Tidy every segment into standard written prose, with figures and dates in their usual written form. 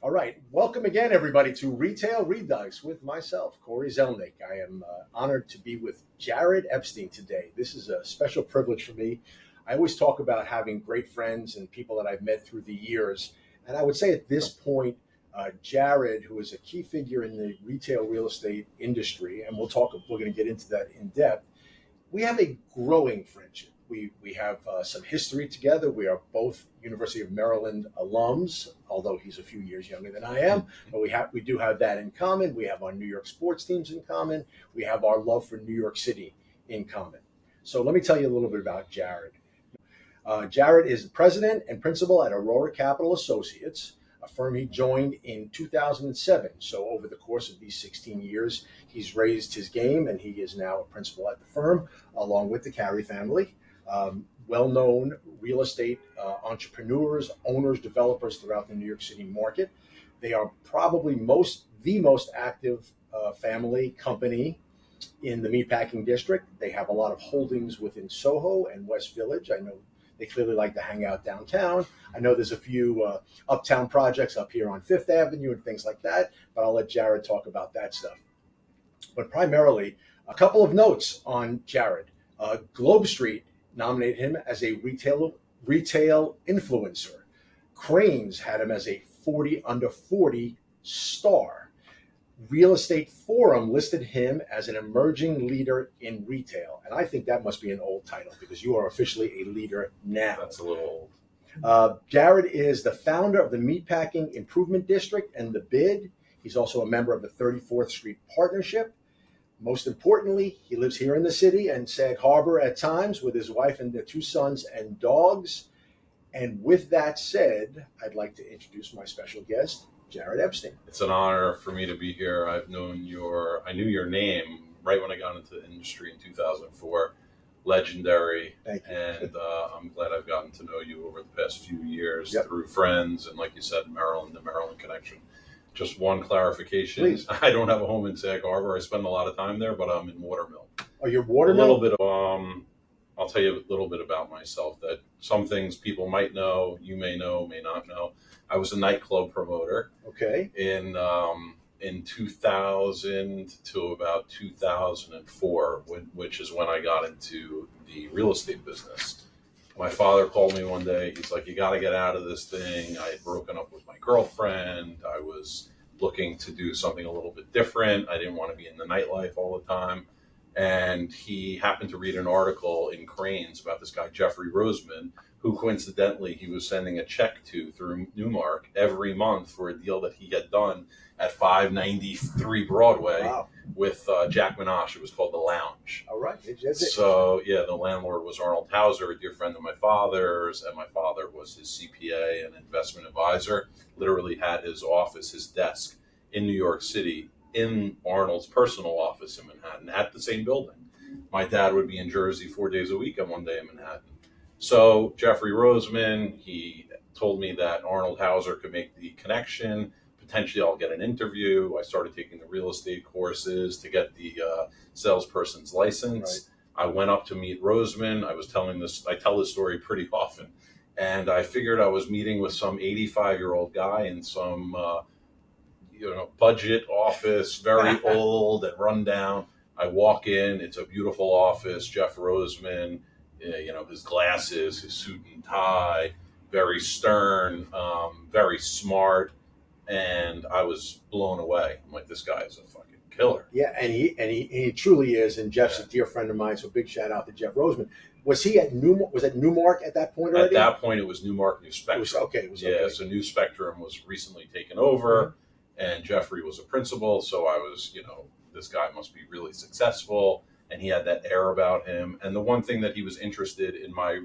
All right. Welcome again, everybody, to REtail REdux with myself, Cory Zelnik. I am honored to be with Jared Epstein today. This is a special privilege for me. I always talk about having great friends and people that I've met through the years. And I would say at this point, Jared, who is a key figure in the retail real estate industry, and we're going to get into that in depth, we have a growing friendship. We have some history together. We are both University of Maryland alums, although he's a few years younger than I am. But we do have that in common. We have our New York sports teams in common. We have our love for New York City in common. So let me tell you a little bit about Jared. Jared is the president and principal at Aurora Capital Associates, a firm he joined in 2007. So over the course of these 16 years, he's raised his game, and he is now a principal at the firm, along with the Cory family. Well-known real estate entrepreneurs, owners, developers throughout the New York City market. They are probably the most active family company in the meatpacking district. They have a lot of holdings within Soho and West Village. I know they clearly like to hang out downtown. I know there's a few uptown projects up here on Fifth Avenue and things like that, but I'll let Jared talk about that stuff. But primarily, a couple of notes on Jared. Globe Street nominated him as a retail influencer. Cranes had him as a 40 under 40 star. Real Estate Forum listed him as an emerging leader in retail. And I think that must be an old title because you are officially a leader now. That's a little old. Jared is the founder of the Meatpacking Improvement District and the BID. He's also a member of the 34th Street Partnership. Most importantly, he lives here in the city and Sag Harbor at times with his wife and their two sons and dogs. And with that said, I'd like to introduce my special guest, Jared Epstein. It's an honor for me to be here. I knew your name right when I got into the industry in 2004. Legendary. Thank you. And I'm glad I've gotten to know you over the past few years through friends and, like you said, the Maryland connection. Just one clarification. Please. I don't have a home in Sag Harbor. I spend a lot of time there, but I'm in Watermill. Oh, you're Watermill? A little bit of, I'll tell you a little bit about myself that some things people might know, you may know, may not know. I was a nightclub promoter. Okay. In 2000 to about 2004, which is when I got into the real estate business. My father called me one day. He's like, you got to get out of this thing. I had broken up with my girlfriend. I was looking to do something a little bit different. I didn't want to be in the nightlife all the time. And he happened to read an article in Cranes about this guy, Jeffrey Roseman, who coincidentally he was sending a check to through Newmark every month for a deal that he had done at 593 Broadway. Wow. With Jack Minash. It was called The Lounge. All right. So, the landlord was Arnold Hauser, a dear friend of my father's, and my father was his CPA and investment advisor. Literally had his office, his desk in New York City, in Arnold's personal office in Manhattan, at the same building. My dad would be in Jersey 4 days a week and one day in Manhattan. So Jeffrey Roseman, he told me that Arnold Hauser could make the connection. Potentially I'll get an interview. I started taking the real estate courses to get the salesperson's license. Right. I went up to meet Roseman. I tell this story pretty often. And I figured I was meeting with some 85-year-old guy in some budget office, very old and run down. I walk in, it's a beautiful office, Jeff Roseman, his glasses, his suit and tie, very stern, very smart. And I was blown away. I'm like, this guy is a fucking killer. Yeah, and he truly is. And Jeff's a dear friend of mine, so big shout out to Jeff Roseman. Was he at Newmark? Was it Newmark at that point already? At that point, it was Newmark New Spectrum. It was okay. So New Spectrum was recently taken over, and Jeffrey was a principal. So I was, this guy must be really successful, and he had that air about him. And the one thing that he was interested in my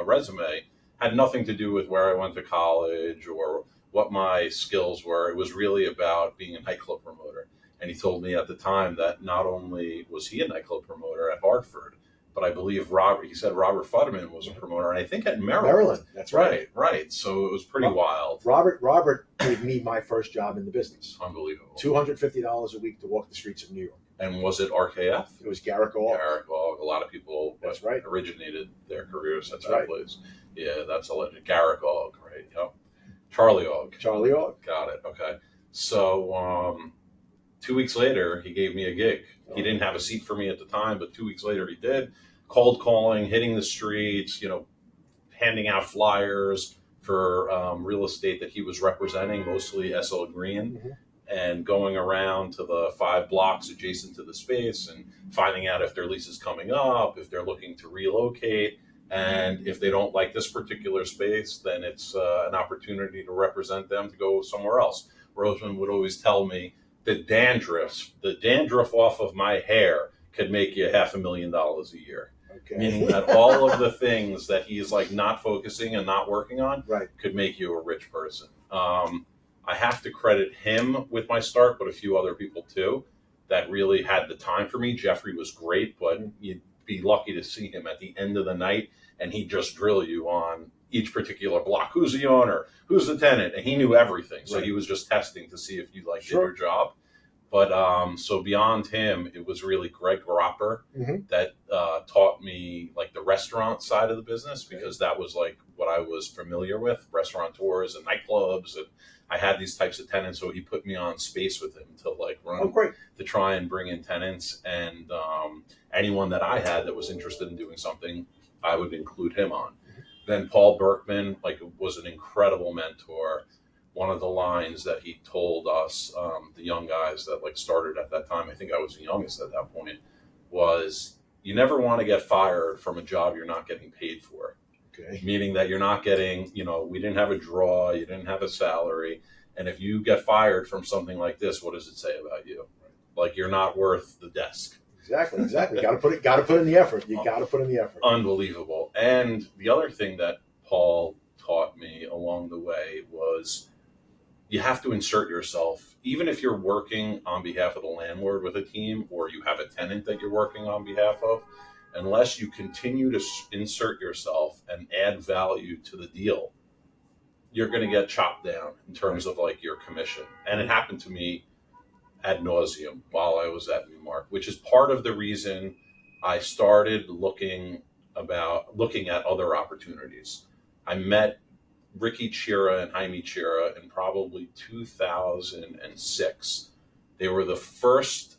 resume had nothing to do with where I went to college or what my skills were. It was really about being a nightclub promoter. And he told me at the time that not only was he a nightclub promoter at Hartford, but I believe Robert Futterman was a promoter, and I think at Maryland. That's right. Right. So it was pretty wild. Robert gave me my first job in the business. Unbelievable. $250 a week to walk the streets of New York. And was it RKF? It was Garrick Oil. Garrick Oil. A lot of people originated their careers at that place. Yeah, that's a legend. Garrick Oil, right? Yep. Charlie Og. Charlie Og. Got it. Okay. So 2 weeks later, he gave me a gig. He didn't have a seat for me at the time, but 2 weeks later he did. Cold calling, hitting the streets, handing out flyers for real estate that he was representing, mostly SL Green, and going around to the 5 blocks adjacent to the space and finding out if their lease is coming up, if they're looking to relocate. And if they don't like this particular space, then it's an opportunity to represent them to go somewhere else. Roseman would always tell me the dandruff off of my hair could make you $500,000 a year. Okay. Meaning that all of the things that he's like not focusing and not working on could make you a rich person. I have to credit him with my start, but a few other people too that really had the time for me. Jeffrey was great, but you'd be lucky to see him at the end of the night and he'd just drill you on each particular block. Who's the owner? Who's the tenant? And he knew everything. So he was just testing to see if you did your job. But so beyond him, it was really Greg Gropper that taught me like the restaurant side of the business, because that was like what I was familiar with, restaurateurs and nightclubs. And I had these types of tenants. So he put me on space with him to like run, to try and bring in tenants. And anyone that I had that was interested in doing something, I would include him on. Then Paul Berkman, was an incredible mentor. One of the lines that he told us, the young guys that started at that time, I think I was the youngest at that point, was you never want to get fired from a job you're not getting paid for. Okay. Meaning that you're not getting, we didn't have a draw, you didn't have a salary. And if you get fired from something like this, what does it say about you? Like you're not worth the desk. Exactly. Got to put in the effort. You got to put in the effort. Unbelievable. And the other thing that Paul taught me along the way was you have to insert yourself, even if you're working on behalf of the landlord with a team, or you have a tenant that you're working on behalf of, unless you continue to insert yourself and add value to the deal, you're going to get chopped down in terms of your commission. And it happened to me ad nauseum while I was at Newmark, which is part of the reason I started looking at other opportunities. I met Ricky Chira and Jaime Chira in probably 2006. They were the first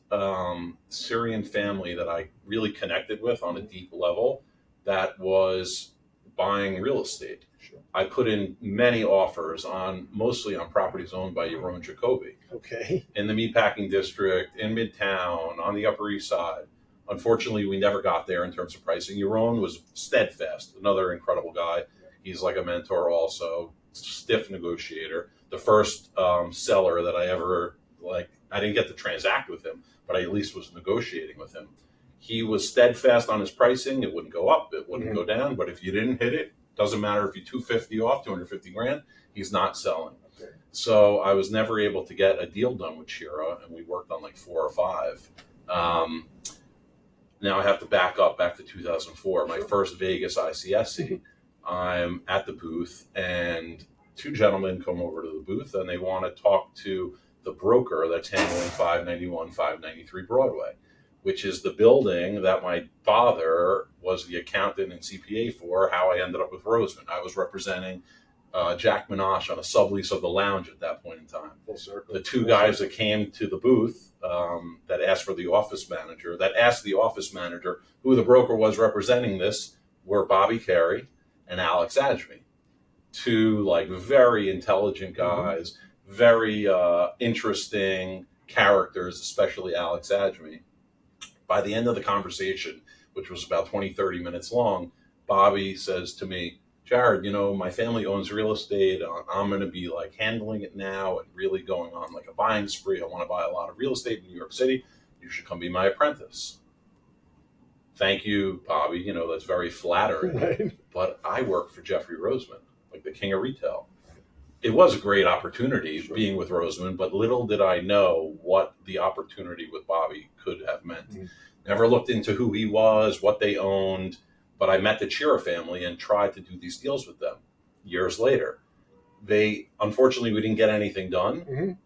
Syrian family that I really connected with on a deep level that was buying real estate. Sure. I put in many offers mostly on properties owned by Yaron Jacoby. Okay. In the Meatpacking District, in Midtown, on the Upper East Side. Unfortunately, we never got there in terms of pricing. Yaron was steadfast, another incredible guy. He's like a mentor also, stiff negotiator. The first seller that I ever, I didn't get to transact with him, but I at least was negotiating with him. He was steadfast on his pricing. It wouldn't go up, it wouldn't go down. But if you didn't hit it, doesn't matter if you 250 off, 250 grand, he's not selling. Okay. So I was never able to get a deal done with Shira, and we worked on 4 or 5. Now I have to back to 2004, my first Vegas ICSC. I'm at the booth, and 2 gentlemen come over to the booth, and they want to talk to the broker that's handling 591, 593 Broadway, which is the building that my father was the accountant and CPA for, how I ended up with Roseman. I was representing Jack Minash on a sublease of the lounge at that point in time. Full circle. The 2 guys that came to the booth that asked the office manager who the broker was representing this were Bobby Carey and Alex Ajmi. 2 very intelligent guys, very interesting characters, especially Alex Ajmi. By the end of the conversation, which was about 20, 30 minutes long, Bobby says to me, Jared, my family owns real estate. I'm going to be handling it now and really going on a buying spree. I want to buy a lot of real estate in New York City. You should come be my apprentice. Thank you, Bobby. That's very flattering. Right. But I work for Jeffrey Roseman, the king of retail. It was a great opportunity being with Roseman, but little did I know what the opportunity with Bobby could have meant. Never looked into who he was, what they owned, but I met the Chira family and tried to do these deals with them years later. Unfortunately, we didn't get anything done.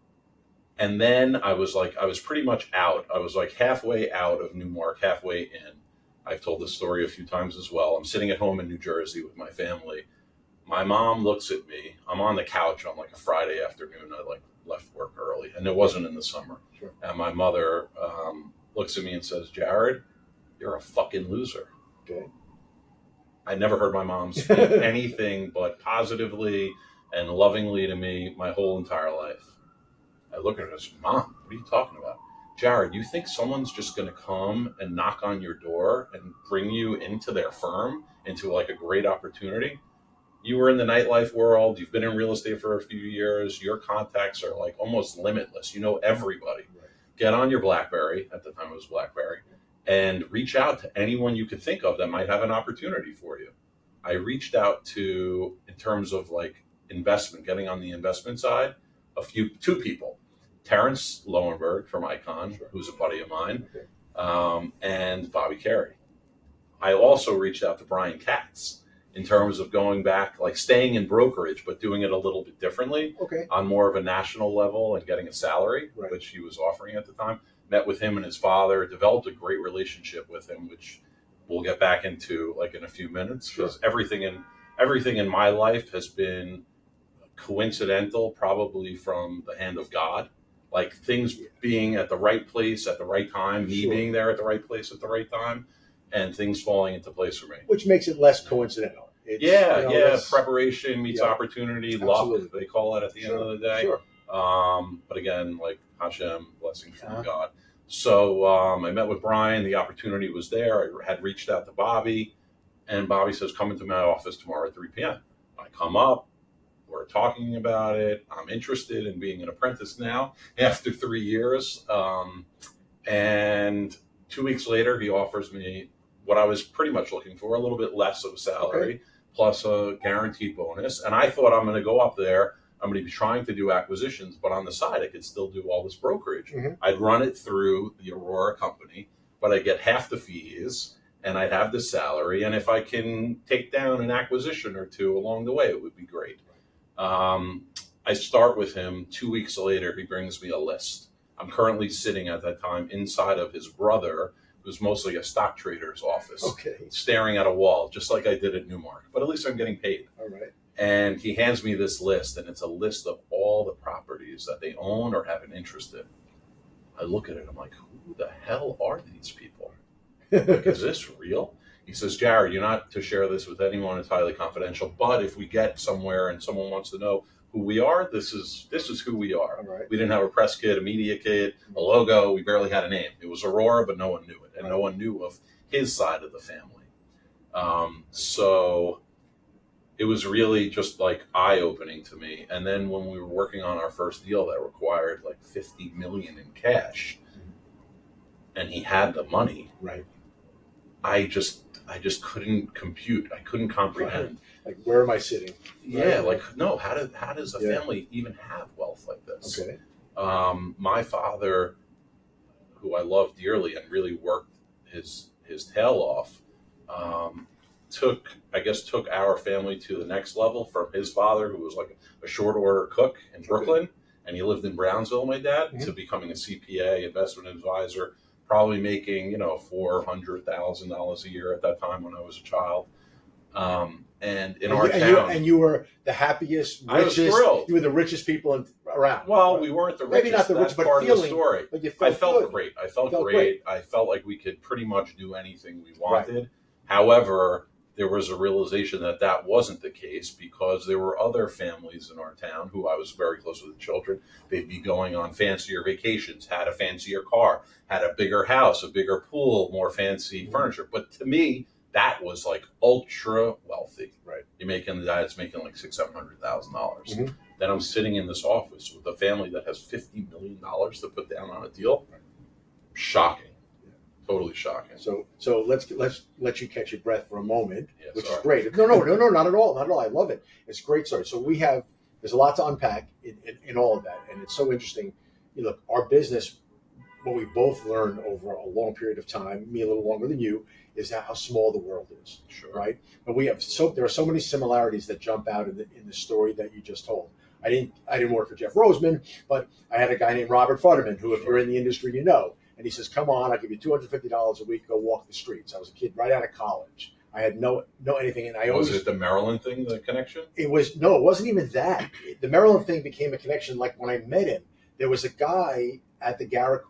And then I was pretty much out. I was halfway out of Newmark, halfway in. I've told this story a few times as well. I'm sitting at home in New Jersey with my family. My mom looks at me. I'm on the couch on like a Friday afternoon. I like left work early, and it wasn't in the summer. Sure. And my mother looks at me and says, "Jared, you're a fucking loser." Okay. I never heard my mom speak anything but positively and lovingly to me my whole entire life. I look at her and say, "Mom, what are you talking about? Jared, you think someone's just going to come and knock on your door and bring you into their firm, into like a great opportunity? You were in the nightlife world. You've been in real estate for a few years. Your contacts are like almost limitless. You know everybody. Right. Get on your BlackBerry," at the time it was BlackBerry, "and reach out to anyone you could think of that might have an opportunity for you." I reached out to, in terms of like investment, getting on the investment side, two people. Terrence Lowenberg from Icon, who's a buddy of mine, and Bobby Carey. I also reached out to Brian Katz in terms of going back, like staying in brokerage, but doing it a little bit differently on more of a national level and getting a salary, which he was offering at the time. Met with him and his father, developed a great relationship with him, which we'll get back into like in a few minutes, because everything in my life has been coincidental, probably from the hand of God. Like things being at the right place at the right time, me being there at the right place at the right time, and things falling into place for me. Which makes it less coincidental. It's, preparation meets opportunity, luck, they call it at the end of the day. But again, like Hashem, blessing from God. So I met with Brian. The opportunity was there. I had reached out to Bobby, and Bobby says, "Come into my office tomorrow at 3 p.m. I come up. We're talking about it. I'm interested in being an apprentice now after 3 years. And 2 weeks later, he offers me what I was pretty much looking for, a little bit less of a salary, plus a guaranteed bonus. And I thought, I'm going to go up there. I'm going to be trying to do acquisitions, but on the side, I could still do all this brokerage. I'd run it through the Aurora company, but I'd get half the fees, and I'd have the salary. And if I can take down an acquisition or two along the way, it would be great. I start with him. 2 weeks later, he brings me a list. I'm currently sitting at that time inside of his brother, who's mostly a stock trader's office, staring at a wall, just like I did at Newmark. But at least I'm getting paid. All right. And he hands me this list, and it's a list of all the properties that they own or have an interest in. I look at it, I'm like, who the hell are these people? Like, is this real? He says, "Jared, you're not to share this with anyone. It's highly confidential. But if we get somewhere and someone wants to know who we are, this is who we are." We didn't have a press kit, a media kit, a logo. We barely had a name. It was Aurora, but no one knew it, and no one knew of his side of the family. So it was really just like eye-opening to me. And then when we were working on our first deal that required like $50 million in cash, and he had the money, I just couldn't compute. I couldn't comprehend. Like, where am I sitting? Like, no, how does a family even have wealth like this? My father, who I love dearly and really worked his tail off, took our family to the next level from his father, who was like a short order cook in Brooklyn, and he lived in Brownsville, my dad, to becoming a CPA, investment advisor, probably making, $400,000 a year at that time when I was a child. And in our town, and you were the happiest, richest. I was thrilled. You were the richest people around. Well, we weren't the richest. Maybe not the richest, but part feeling, of the story. But I felt great. I felt great. I felt like we could pretty much do anything we wanted. However, there was a realization that wasn't the case, because there were other families in our town who I was very close with the children. They'd be going on fancier vacations, had a fancier car, had a bigger house, a bigger pool, more fancy furniture. But to me, that was like ultra wealthy. You're making like $600,000-$700,000. Then I'm sitting in this office with a family that has $50 million to put down on a deal. Shocking. Totally shocking. So let's let you catch your breath for a moment, which sorry. is great. No, not at all. Not at all. I love it. It's a great story. So there's a lot to unpack in all of that. And it's so interesting. Look, our business, what we both learned over a long period of time, me a little longer than you, is how small the world is. Right? But there are so many similarities that jump out in the story that you just told. I didn't work for Jeff Roseman, but I had a guy named Robert Futterman, who, if you're in the industry, you know. And he says, "Come on, I'll give you $250 a week, go walk the streets." I was a kid right out of college. I had no anything, and Was it the Maryland thing, the connection? It wasn't even that. The Maryland thing became a connection. Like when I met him, there was a guy at the Garrick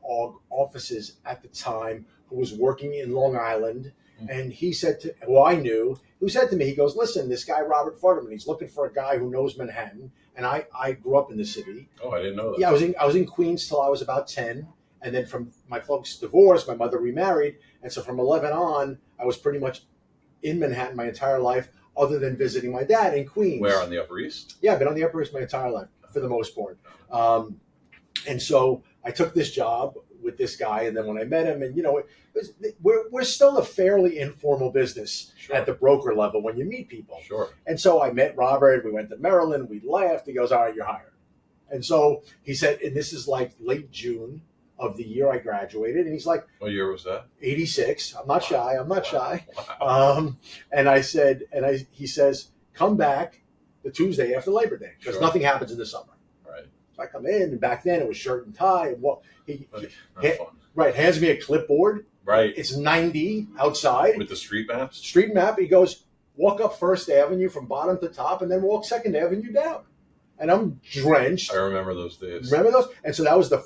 offices at the time who was working in Long Island, and he said to, who I knew, who said to me, he goes, listen, this guy Robert Futterman, he's looking for a guy who knows Manhattan, and I grew up in the city. Oh, I didn't know that. Yeah, I was in Queens till I was about 10, and then from my folks' divorce, my mother remarried, and so from 11 on, I was pretty much in Manhattan my entire life, other than visiting my dad in Queens. Where, on the Upper East? Yeah, I've been on the Upper East my entire life, for the most part. And so I took this job with this guy, and then when I met him, and we're still a fairly informal business at the broker level when you meet people. Sure. And so I met Robert. We went to Maryland. We laughed. He goes, "All right, you're hired." And so he said, and this is like late June of the year I graduated, and he's like, "What year was that?" 86. I'm not shy. I'm not shy. Wow. And I said, he says, "Come back the Tuesday after Labor Day because nothing happens in the summer." Right. So I come in, and back then it was shirt and tie. And Fun. Hands me a clipboard. Right. It's 90 outside With the street maps? Street map. He goes, walk up First Avenue from bottom to top, and then walk Second Avenue down. And I'm drenched. I remember those days. Remember those? And so that was the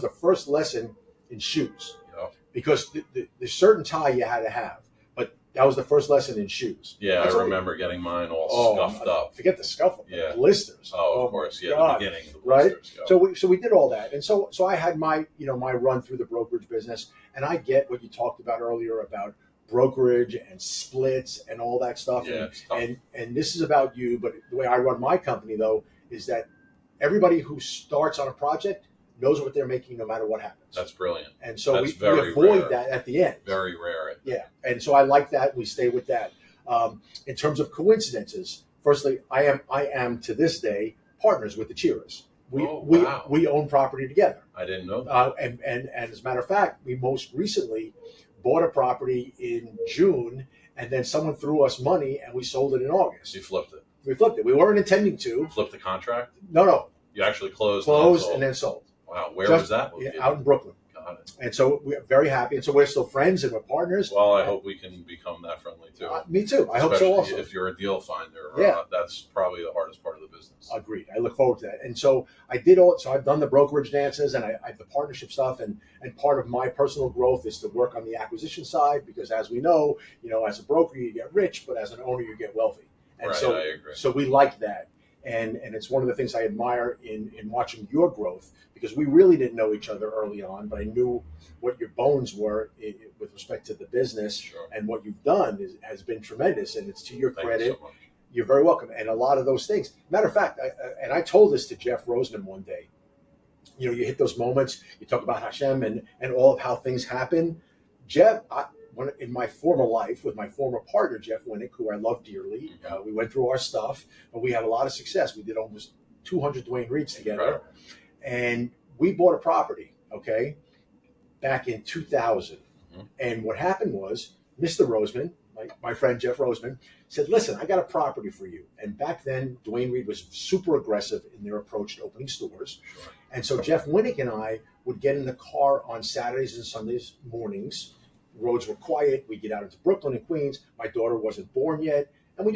first lesson in shoes. Yeah. Because the shirt and tie you had to have. But that was the first lesson in shoes. Yeah, I remember getting mine all scuffed up. Forget the scuffle. Yeah. The blisters. Oh, of course. Yeah, God. the beginning. The Right? blisters, yeah. So we did all that. And so I had my run through the brokerage business, and I get what you talked about earlier about brokerage and splits and all that stuff. Yeah, and this is about you, but the way I run my company though is that everybody who starts on a project knows what they're making no matter what happens. That's brilliant. And so we avoid rare. that at the end. Very rare. Yeah. And so I like that. We stay with that. In terms of coincidences, firstly, I am to this day partners with the Cheerers. We own property together. I didn't know that. And as a matter of fact, we most recently bought a property in June, and then someone threw us money, and we sold it in August. You flipped it. We flipped it. We weren't intending to. Flip the contract? No. You actually closed And then sold. Wow. Where was that? Out in Brooklyn. Got it. And so we're very happy. And so we're still friends and we're partners. Well, I hope we can become that friendly too. Me too. I hope so also. If you're a deal finder, that's probably the hardest part of the business. Agreed. I look forward to that. And so I've done the brokerage dances and I the partnership stuff. And part of my personal growth is to work on the acquisition side because as we know, as a broker, you get rich, but as an owner, you get wealthy. And I agree. So we like that. And it's one of the things I admire in watching your growth because we really didn't know each other early on, but I knew what your bones were with respect to the business. Sure. And what you've done has been tremendous, and it's to your credit. Thank you so much. You're very welcome. And a lot of those things. Matter of fact, I told this to Jeff Roseman one day. You hit those moments. You talk about Hashem and all of how things happen. Jeff, in my former life with my former partner, Jeff Winnick, who I love dearly, we went through our stuff, and we had a lot of success. We did almost 200 Dwayne Reeds together. Incredible. And we bought a property, back in 2000. Mm-hmm. And what happened was Mr. Roseman, my friend Jeff Roseman, said, listen, I got a property for you. And back then, Dwayne Reed was super aggressive in their approach to opening stores. Sure. And so Jeff Winnick and I would get in the car on Saturdays and Sundays mornings. Roads were quiet. We get out into Brooklyn and Queens. My daughter wasn't born yet. And we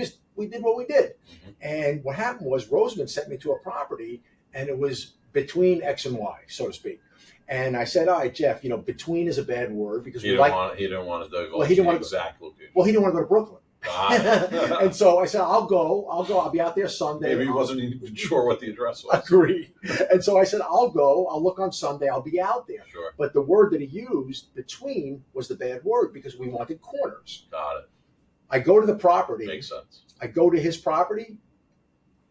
did what we did. Mm-hmm. And what happened was Roseman sent me to a property, and it was between X and Y, so to speak. And I said, all right, Jeff, between is a bad word because he didn't want to divulge the exact location. Well, he didn't want to go to Brooklyn. And so I said, I'll go. I'll be out there Sunday. Maybe he wasn't even sure what the address was. Agreed. And so I said, I'll go. I'll look on Sunday. I'll be out there. Sure. But the word that he used, between, was the bad word because we wanted corners. Got it. I go to the property. Makes sense. I go to his property.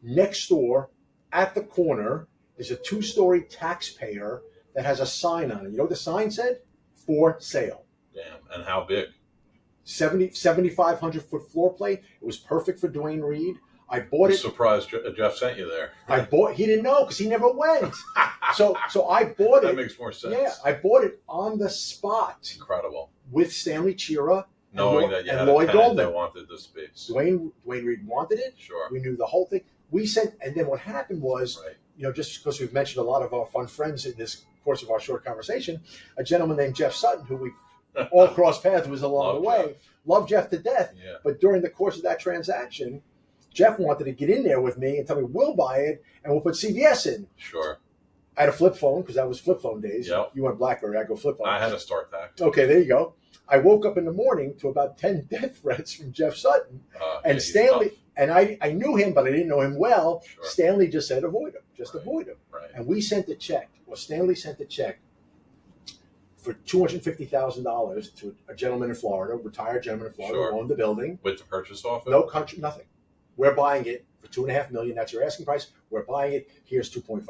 Next door, at the corner, is a 2-story taxpayer that has a sign on it. You know what the sign said? For sale. Damn. And how big? 7,500 foot floor plate. It was perfect for Dwayne Reed. I bought it. Surprised Jeff sent you there. He didn't know because he never went. So I bought it. That makes more sense. Yeah, I bought it on the spot. Incredible. With Stanley Chira. Knowing that you had a tenant that wanted the space. Dwayne Reed wanted it. Sure. We knew the whole thing. And then what happened was, just because we've mentioned a lot of our fun friends in this course of our short conversation, a gentleman named Jeff Sutton, who all cross paths was along the way. Jeff. Love Jeff to death. Yeah. But during the course of that transaction, Jeff wanted to get in there with me and tell me, we'll buy it and we'll put CVS in. Sure. I had a flip phone because that was flip phone days. Yep. You went BlackBerry, I go flip phone. I had a StarTAC. Okay, there you go. I woke up in the morning to about 10 death threats from Jeff Sutton. And yeah, Stanley, and I knew him, but I didn't know him well. Sure. Stanley just said, avoid him, Right. avoid him. Right. And we sent a check, Stanley sent a check for $250,000 to a gentleman in Florida, retired gentleman in Florida, Sure. who owned the building. With the purchase offer? No country, nothing. We're buying it for $2.5 million. That's your asking price. We're buying it. Here's 2.5.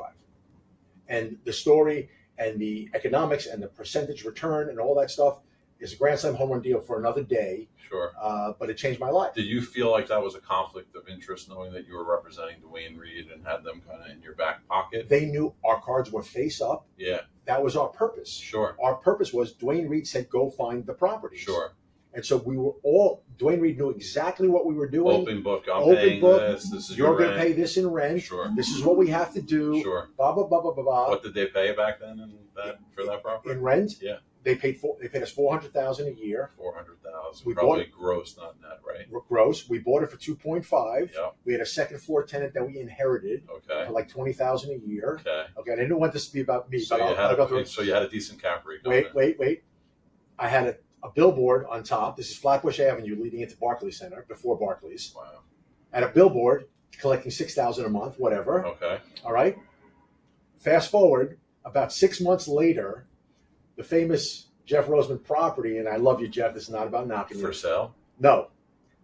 And the story and the economics and the percentage return and all that stuff is a Grand Slam home run deal for another day. Sure. But it changed my life. Did you feel like that was a conflict of interest, knowing that you were representing Dwayne Reed and had them kind of in your back pocket? They knew our cards were face up. Yeah. That was our purpose. Sure. Our purpose was Dwayne Reed said, go find the properties. Sure. And so we were all, Dwayne Reed knew exactly what we were doing. Open book. I'm Open paying book. this. This is You're your going to rent. pay this in rent. Sure. This is what we have to do. Sure. Blah, blah, blah, blah, blah, blah. What did they pay back then for that property? In rent? Yeah. They paid us $400,000 a year. 400,000. We Probably bought- gross, not net, right? Gross. We bought it for 2.5. Yeah. We had a second floor tenant that we inherited Okay. for like $20,000 a year. Okay. Okay. I didn't want this to be about me, So but I'll go through it. you had a decent cap rate. going Wait. I had a billboard on top. This is Flatbush Avenue leading into Barclays Center, before Barclays. in. Wow. And a billboard collecting $6,000 a month, whatever. Okay. All right. Fast forward about 6 months later, the famous Jeff Roseman property, and I love you, Jeff. This is not about knocking you. For sale? No,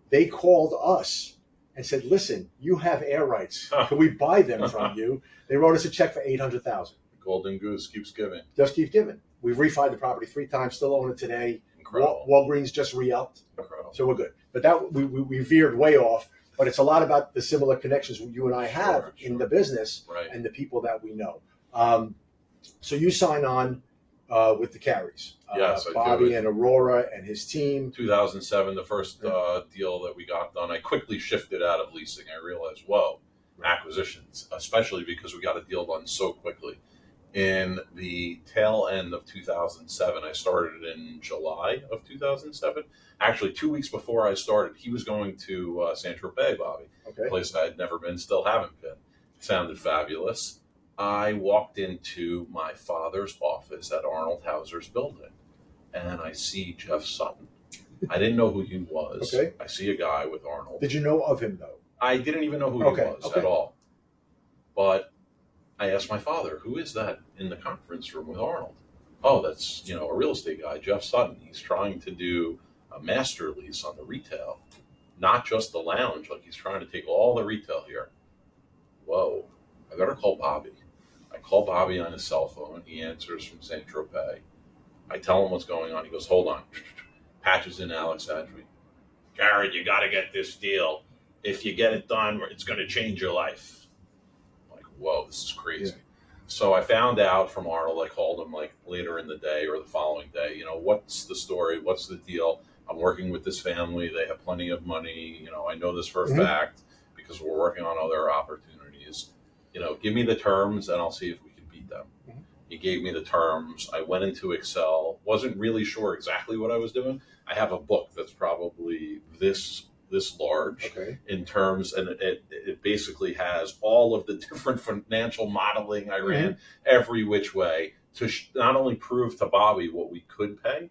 they called us and said, "Listen, you have air rights. Can we buy them from you?" They wrote us a check for $800,000. Golden goose keeps giving. Just keep giving. We've refied the property 3 times. Still own it today. Incredible. Walgreens just re-upped, Incredible. so we're good. But that we veered way off. But it's a lot about the similar connections you and I have in the business Right. and the people that we know. So you sign on with the Carries. Yes, I Bobby do. and Aurora and his team. 2007, the first deal that we got done, I quickly shifted out of leasing. I realized, whoa, acquisitions, especially because we got a deal done so quickly. In the tail end of 2007, I started in July of 2007. Actually, 2 weeks before I started, he was going to Saint-Tropez, Bobby, Okay. a place I had never been, still haven't been. Sounded fabulous. I walked into my father's office at Arnold Hauser's building, and I see Jeff Sutton. I didn't know who he was. Okay. I see a guy with Arnold. Did you know of him though? I didn't even know who he was at all. But I asked my father, who is that in the conference room with Arnold? Oh, that's, a real estate guy, Jeff Sutton. He's trying to do a master lease on the retail, not just the lounge. Like, he's trying to take all the retail here. Whoa, I better call Bobby. I call Bobby on his cell phone. He answers from Saint-Tropez. I tell him what's going on. He goes, hold on. Patches in Alex Adry. Jared, you got to get this deal. If you get it done, it's going to change your life. I'm like, whoa, this is crazy. Yeah. So I found out from Arnold. I called him like later in the day or the following day. What's the story? What's the deal? I'm working with this family. They have plenty of money. I know this for a fact because we're working on other opportunities. Give me the terms and I'll see if we can beat them. Mm-hmm. He gave me the terms. I went into Excel. Wasn't really sure exactly what I was doing. I have a book that's probably this large in terms, and it basically has all of the different financial modeling I ran every which way to not only prove to Bobby what we could pay,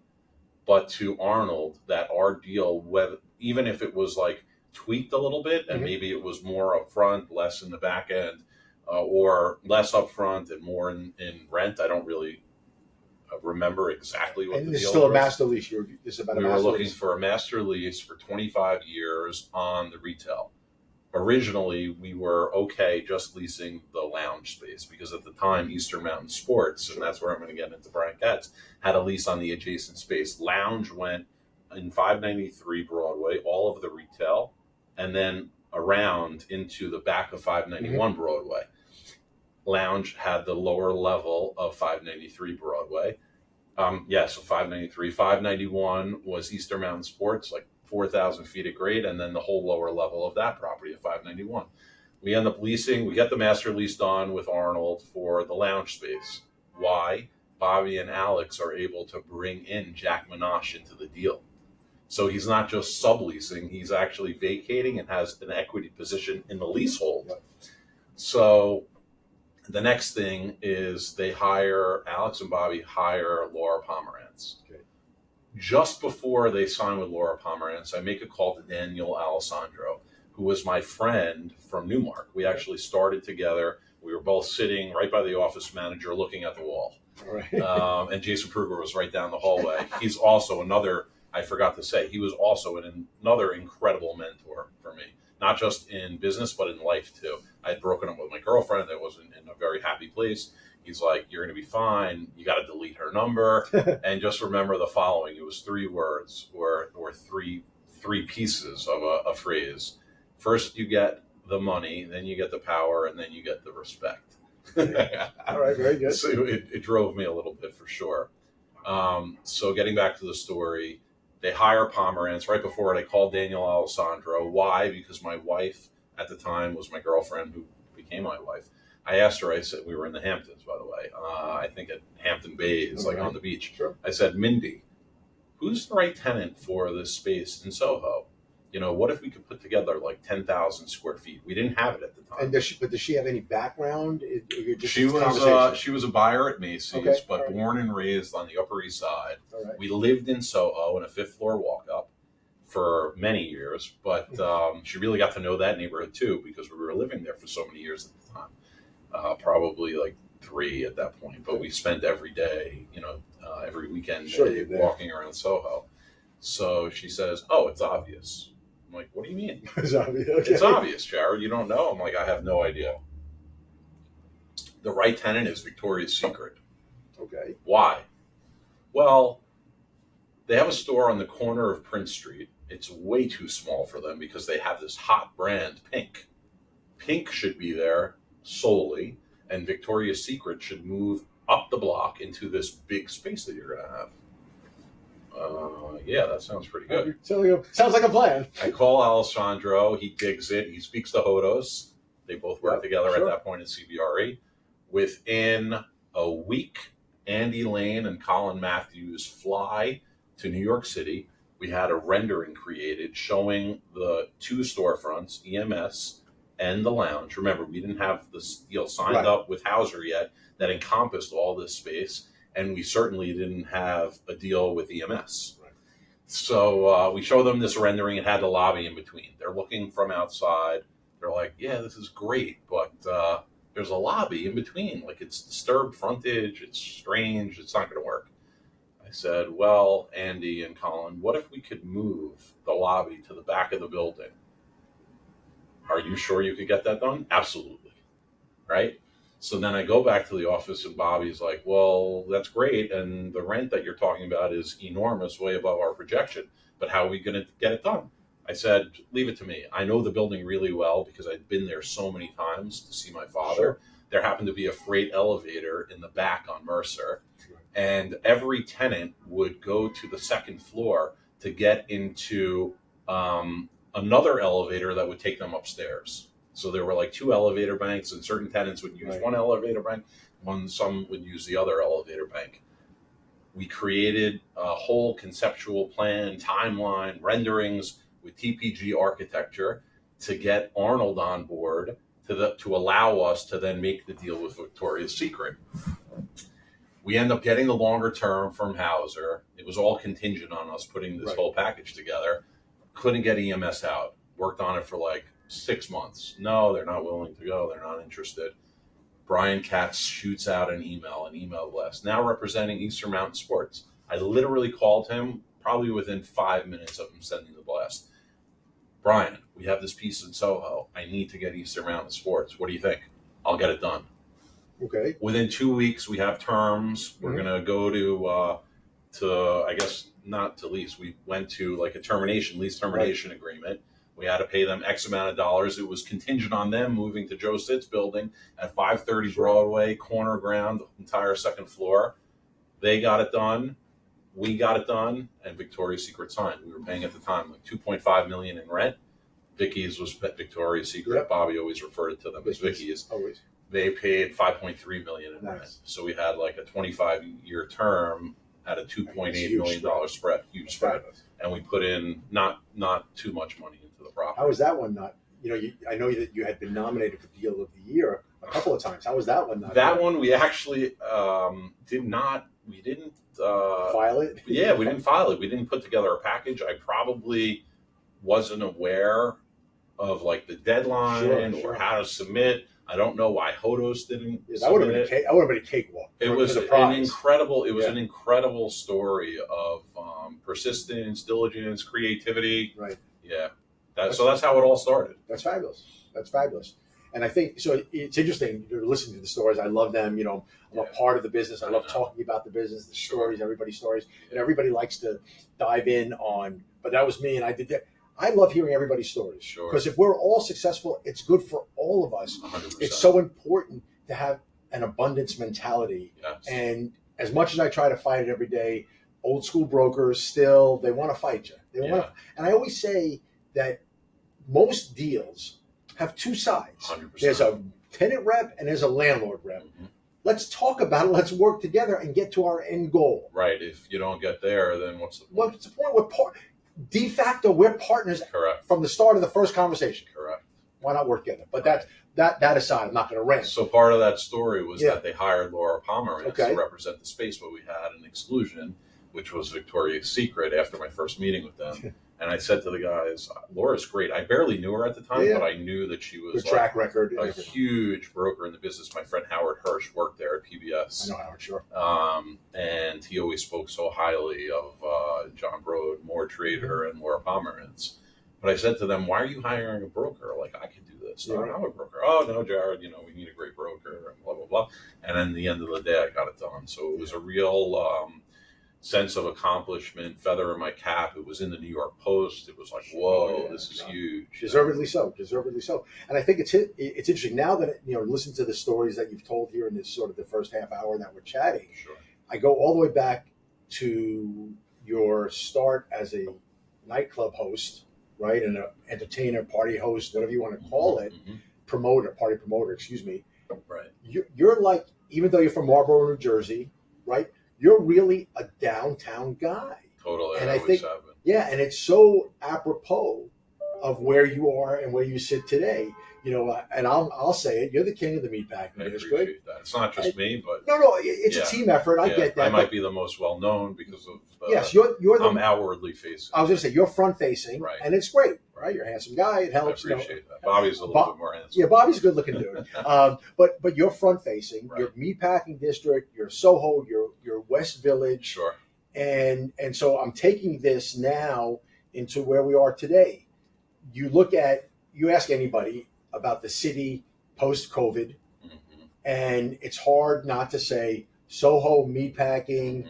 but to Arnold that our deal, whether even if it was like tweaked a little bit and maybe it was more upfront, less in the back end, or less upfront and more in rent. I don't really remember exactly what the deal was. And this is still a master lease. This is about a master lease. We were looking for a master lease for 25 years on the retail. Originally, we were okay just leasing the lounge space because at the time, Eastern Mountain Sports, and that's where I'm going to get into Brian Katz, had a lease on the adjacent space. Lounge went in 593 Broadway, all of the retail, and then around into the back of 591 Broadway. Lounge had the lower level of 593 Broadway. So 593. 591 was Eastern Mountain Sports, like 4,000 feet of grade, and then the whole lower level of that property at 591. We end up leasing. We get the master lease done with Arnold for the lounge space. Why? Bobby and Alex are able to bring in Jack Minash into the deal. So he's not just subleasing, he's actually vacating and has an equity position in the leasehold. Yep. So the next thing is Alex and Bobby hire Laura Pomerantz. Okay. Just before they sign with Laura Pomerantz, I make a call to Daniel Alessandro, who was my friend from Newmark. We actually started together. We were both sitting right by the office manager looking at the wall. All right. And Jason Pruger was right down the hallway. He's also I forgot to say, he was also another incredible mentor for me, not just in business, but in life too. I had broken up with my girlfriend. I wasn't in a very happy place. He's like, you're going to be fine. You got to delete her number. And just remember the following. It was 3 words or three pieces of a phrase. First, you get the money, then you get the power, and then you get the respect. All right, very good. So it drove me a little bit for sure. So getting back to the story, they hire Pomerantz. Right before it, I called Daniel Alessandro. Why? Because my wife at the time was my girlfriend who became my wife. I asked her, I said, we were in the Hamptons, by the way. I think at Hampton Bays, like on the beach. Sure. I said, Mindy, who's the right tenant for this space in Soho? What if we could put together like 10,000 square feet? We didn't have it at the time. And does she have any background? She was a buyer at Macy's, Okay. but All right. born and raised on the Upper East Side. All right. We lived in Soho in a 5th floor walk up for many years, but she really got to know that neighborhood too because we were living there for so many years at the time. Probably like 3 at that point, but we spent every day, every weekend day walking around Soho. So she says, "Oh, it's obvious." I'm like, "What do you mean?" It's obvious. Okay. It's obvious, Jared. You don't know? I'm like, "I have no idea." The right tenant is Victoria's Secret. Okay. Why? Well, they have a store on the corner of Prince Street. It's way too small for them because they have this hot brand, Pink. Pink should be there solely, and Victoria's Secret should move up the block into this big space that you're going to have. Yeah, that sounds pretty good. Sounds like a plan. I call Alessandro. He digs it. He speaks to Hodos. They both work together at that point at CBRE. Within a week, Andy Lane and Colin Matthews fly to New York City. We had a rendering created showing the 2 storefronts, EMS and the lounge. Remember, we didn't have this deal signed up with Hauser yet that encompassed all this space, and we certainly didn't have a deal with EMS. Right. So we show them this rendering. It had the lobby in between. They're looking from outside. They're like, yeah, this is great, but there's a lobby in between. Like, it's disturbed frontage. It's strange. It's not going to work. I said, well, Andy and Colin, what if we could move the lobby to the back of the building? Are you sure you could get that done? Absolutely. Right? So then I go back to the office and Bobby's like, well, that's great. And the rent that you're talking about is enormous, way above our projection. But how are we going to get it done? I said, leave it to me. I know the building really well because I'd been there so many times to see my father. Sure. There happened to be a freight elevator in the back on Mercer. And every tenant would go to the 2nd floor to get into another elevator that would take them upstairs. So there were like 2 elevator banks, and certain tenants would use one elevator bank, some would use the other elevator bank. We created a whole conceptual plan, timeline, renderings with TPG architecture to get Arnold on board to allow us to then make the deal with Victoria's Secret. We end up getting the longer term from Hauser. It was all contingent on us putting this whole package together. Couldn't get EMS out. Worked on it for like 6 months. No, they're not willing to go. They're not interested. Brian Katz shoots out an email blast, now representing Eastern Mountain Sports. I literally called him probably within 5 minutes of him sending the blast. Brian, we have this piece in Soho. I need to get Eastern Mountain Sports. What do you think? I'll get it done. Okay. Within 2 weeks, we have terms. We're going to go to, I guess, not to lease. We went to like a lease termination agreement. We had to pay them X amount of dollars. It was contingent on them moving to Joe Stitt's building at 530 Broadway, corner ground, entire 2nd floor. They got it done. We got it done, and Victoria's Secret signed. We were paying at the time like $2.5 million in rent. Vicky's was Victoria's Secret. Yep. Bobby always referred to them as Vicky's. Always. They paid $5.3 million in Nice. rent. So we had like a 25-year term at a $2.8 million spread, huge spread. And we put in not too much money into the property. How was that one not? I know that you had been nominated for Deal of the Year a couple of times. How was that one not? That one we actually did not. We didn't file it. Yeah, we didn't file it. We didn't put together a package. I probably wasn't aware of like the deadline or how to submit. I don't know why Hodos didn't. That would have been a cakewalk. It was an incredible. It was an incredible story of persistence, diligence, creativity. Right. Yeah. So that's how it all started. That's fabulous. And I think so. It's interesting. You're listening to the stories. I love them. I'm a part of the business. I love talking about the business, the stories, everybody's stories, and everybody likes to dive in on. But that was me, and I did that. I love hearing everybody's stories because if we're all successful, it's good for all of us. 100%. It's so important to have an abundance mentality. Yes. And as much as I try to fight it every day, old school brokers still they want to fight you. And I always say that most deals have two sides. 100%. There's a tenant rep and there's a landlord rep. Mm-hmm. Let's talk about it. Let's work together and get to our end goal. Right. If you don't get there, then what's the point? What's the point? De facto, we're partners. Correct. From the start of the first conversation. Correct. Why not work together? But that aside, I'm not going to rant. So part of that story was that they hired Laura Pomerantz to represent the space, but we had an exclusion, which was Victoria's Secret after my first meeting with them. And I said to the guys, Laura's great. I barely knew her at the time, but I knew that she was track record, a huge broker in the business. My friend Howard Hirsch worked there at PBS. I know Howard, sure. And he always spoke so highly of John Broad, Moore Trader, and Laura Pomerantz. But I said to them, why are you hiring a broker? Like, I could do this. Yeah. I'm a broker. Oh, no, Jared, we need a great broker, and blah, blah, blah. And then at the end of the day, I got it done. So it was a real sense of accomplishment, feather in my cap. It was in the New York Post. It was like, whoa, this is huge. Deservedly so. And I think it's interesting now that, listen to the stories that you've told here in this sort of the first half hour that we're chatting. Sure. I go all the way back to your start as a nightclub host, right? And an entertainer, party host, whatever you want to call it, party promoter, excuse me. Right. You're like, even though you're from Marlboro, New Jersey, right? You're really a downtown guy. Totally. And I think, and it's so apropos of where you are and where you sit today. And I'll say it, you're the king of the meatpacking industry. I appreciate that. It's not just me, but no, it's a team effort. I get that. I might be the most well known because of I'm outwardly facing. I was going to say you're front facing, right? And it's great, right? You're a handsome guy. It helps. I appreciate that. Bobby's a little bit more handsome. Yeah, Bobby's a good looking dude. But you're front facing. Right. Your meatpacking district. Your Soho. Your West Village. Sure. And so I'm taking this now into where we are today. You ask anybody about the city post-COVID, and it's hard not to say Soho, meatpacking,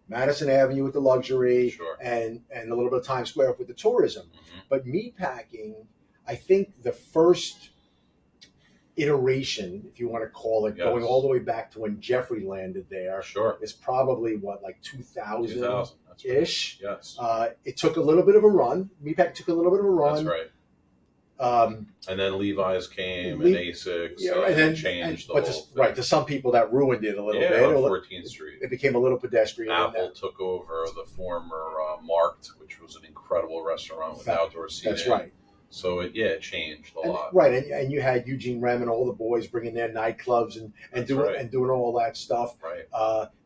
Madison Avenue with the luxury, and a little bit of Times Square with the tourism. But meatpacking, I think the first iteration, if you want to call it, going all the way back to when Jeffrey landed there, is probably like 2000-ish. Yes. It took a little bit of a run. Meatpacking took a little bit of a run. That's right. And then Levi's came and Asics and then changed the whole thing. Right, to some people that ruined it a little bit. On 14th Street. It became a little pedestrian. Apple took over the former Marked, which was an incredible restaurant with outdoor seating. That's right. So it changed a lot. Right, and you had Eugene Rem and all the boys bringing their nightclubs and doing all that stuff. Right.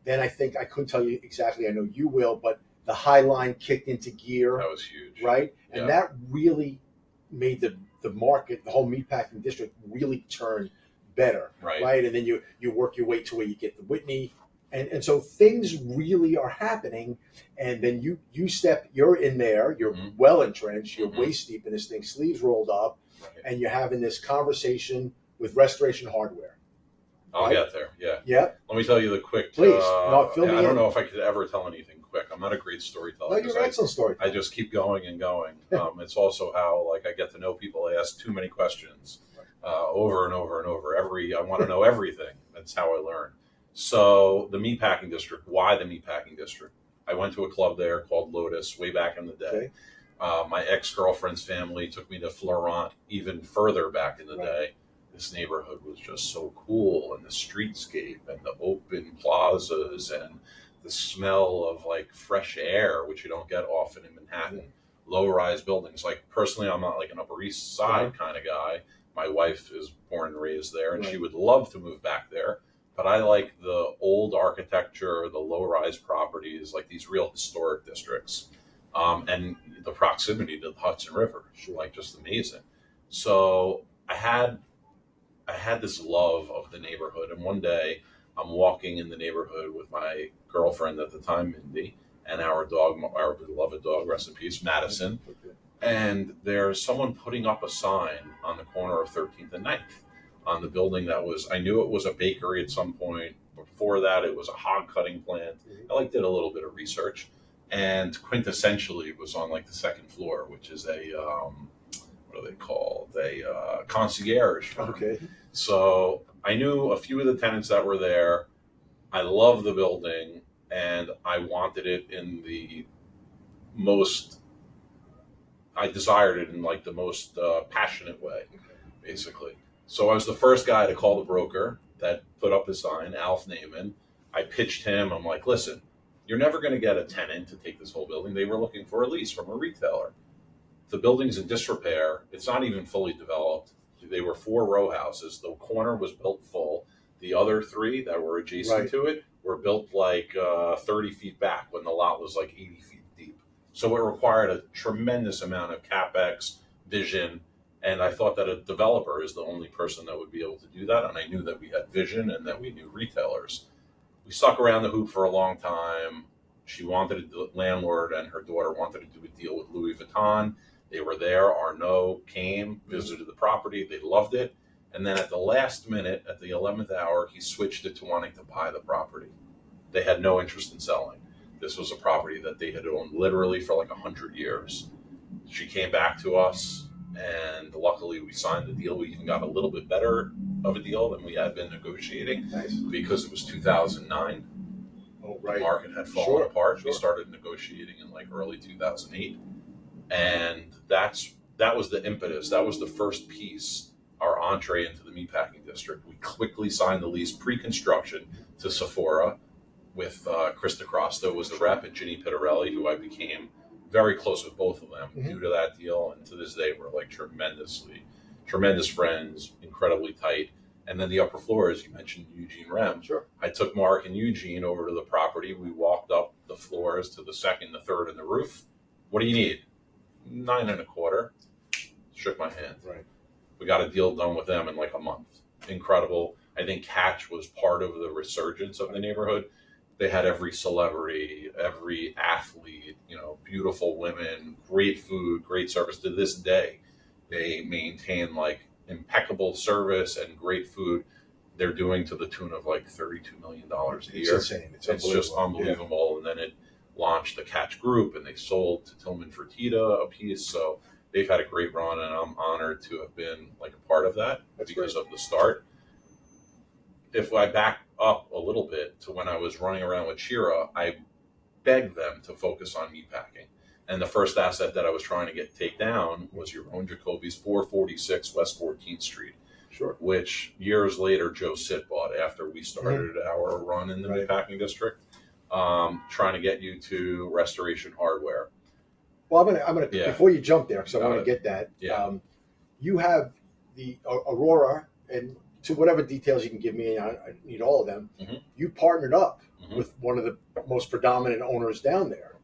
Then I think, I couldn't tell you exactly, I know you will, but the High Line kicked into gear. That was huge. Right? And that really made the market, the whole meatpacking district, really turn better. Right. And then you work your way to where you get the Whitney. And so things really are happening. And then you're in there, you're well entrenched, you're waist deep in this thing, sleeves rolled up, and you're having this conversation with Restoration Hardware. I'll get there. Yeah. Yeah. Let me tell you the quick. Please. I don't know if I could ever tell anything quick. I'm not a great storyteller. No, you're an excellent storyteller. I just keep going and going. It's also how I get to know people. I ask too many questions over and over and over. I want to know everything. That's how I learn. So the meatpacking district. Why the meatpacking district? I went to a club there called Lotus way back in the day. My ex-girlfriend's family took me to Florent even further back in the day. this neighborhood was just so cool, and the streetscape and the open plazas and the smell of like fresh air, which you don't get often in Manhattan. Low-rise buildings. Like personally, I'm not like an Upper East Side kind of guy. My wife is born and raised there, and she would love to move back there. But I like the old architecture, the low-rise properties, like these real historic districts, and the proximity to the Hudson River, like just amazing. So I had this love of the neighborhood, and one day I'm walking in the neighborhood with my girlfriend at the time, Mindy, and our dog, our beloved dog, rest in peace, Madison. And there's someone putting up a sign on the corner of 13th and 9th on the building that was, I knew it was a bakery at some point. Before that, it was a hog cutting plant. I did a little bit of research, and quintessentially it was on like the second floor, which is a, what are they called? A concierge firm. Okay. So I knew a few of the tenants that were there. I love the building, and I wanted it in the most, I desired it in like the most passionate way, basically. So I was the first guy to call the broker that put up the sign, Alf Naiman. I pitched him. I'm like, listen, you're never going to get a tenant to take this whole building. They were looking for a lease from a retailer. The building's in disrepair. It's not even fully developed. They were 4 row houses. The corner was built full. The other 3 that were adjacent to it were built like 30 feet back when the lot was like 80 feet deep. So it required a tremendous amount of CapEx, vision, and I thought that a developer is the only person that would be able to do that. And I knew that we had vision and that we knew retailers. We stuck around the hoop for a long time. She wanted, the landlord and her daughter wanted to do a deal with Louis Vuitton. They were there. Arnaud came, visited the property. They loved it. And then at the last minute, at the 11th hour, he switched it to wanting to buy the property. They had no interest in selling. This was a property that they had owned literally for like 100 years. She came back to us, and luckily we signed the deal. We even got a little bit better of a deal than we had been negotiating because it was 2009. Oh, right. The market had fallen apart. We started negotiating in like early 2008. And that was the impetus. That was the first piece, our entree into the meatpacking district. We quickly signed the lease pre-construction to Sephora with Krista Crosta was the rep, and Ginny Pittarelli, who I became very close with both of them due to that deal. And to this day, we're like tremendous friends, incredibly tight. And then the upper floor, as you mentioned, Eugene Rem. Sure. I took Mark and Eugene over to the property. We walked up the floors to the second, the third, and the roof. What do you need? 9 1/4. Shook my hand. Right. We got a deal done with them in like a month. Incredible. I think Catch was part of the resurgence of the neighborhood. They had every celebrity, every athlete, beautiful women, great food, great service. To this day, they maintain like impeccable service and great food. They're doing to the tune of like $32 million a year. It's insane. It's just unbelievable. Yeah. And then it launched the Catch Group, and they sold to Tillman Fertitta a piece. So they've had a great run, and I'm honored to have been like a part of that because of the start. If I back up a little bit to when I was running around with Shira, I begged them to focus on meatpacking. And the first asset that I was trying to take down was your own Jacoby's 446 West 14th Street, which years later Joe Sitt bought after we started our run in the meatpacking district, trying to get you to Restoration Hardware. Well, I'm gonna before you jump there, because I want to get that. Yeah. You have the Aurora, and to whatever details you can give me, I need all of them. You partnered up with one of the most predominant owners down there.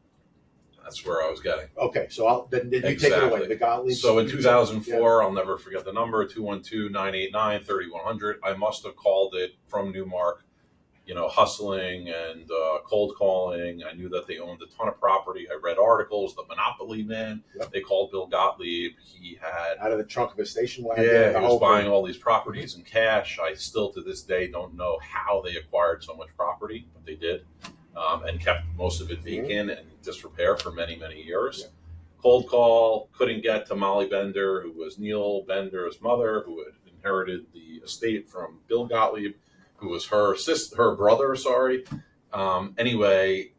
That's where I was getting. Okay, so then you take it away. The Gottlieb. So in 2004, I'll never forget the number, 212-989-3100. I must have called it from Newmark, hustling and cold calling. I knew that they owned a ton of property. I read articles, the Monopoly Man. Yep. They called Bill Gottlieb. He had... Out of the trunk of a station wagon. Yeah, he was buying all these properties in cash. I still to this day don't know how they acquired so much property, but they did. And kept most of it vacant and in disrepair for many, many years. Yeah. Cold call, couldn't get to Molly Bender, who was Neil Bender's mother, who had inherited the estate from Bill Gottlieb, who was her brother. Anyway,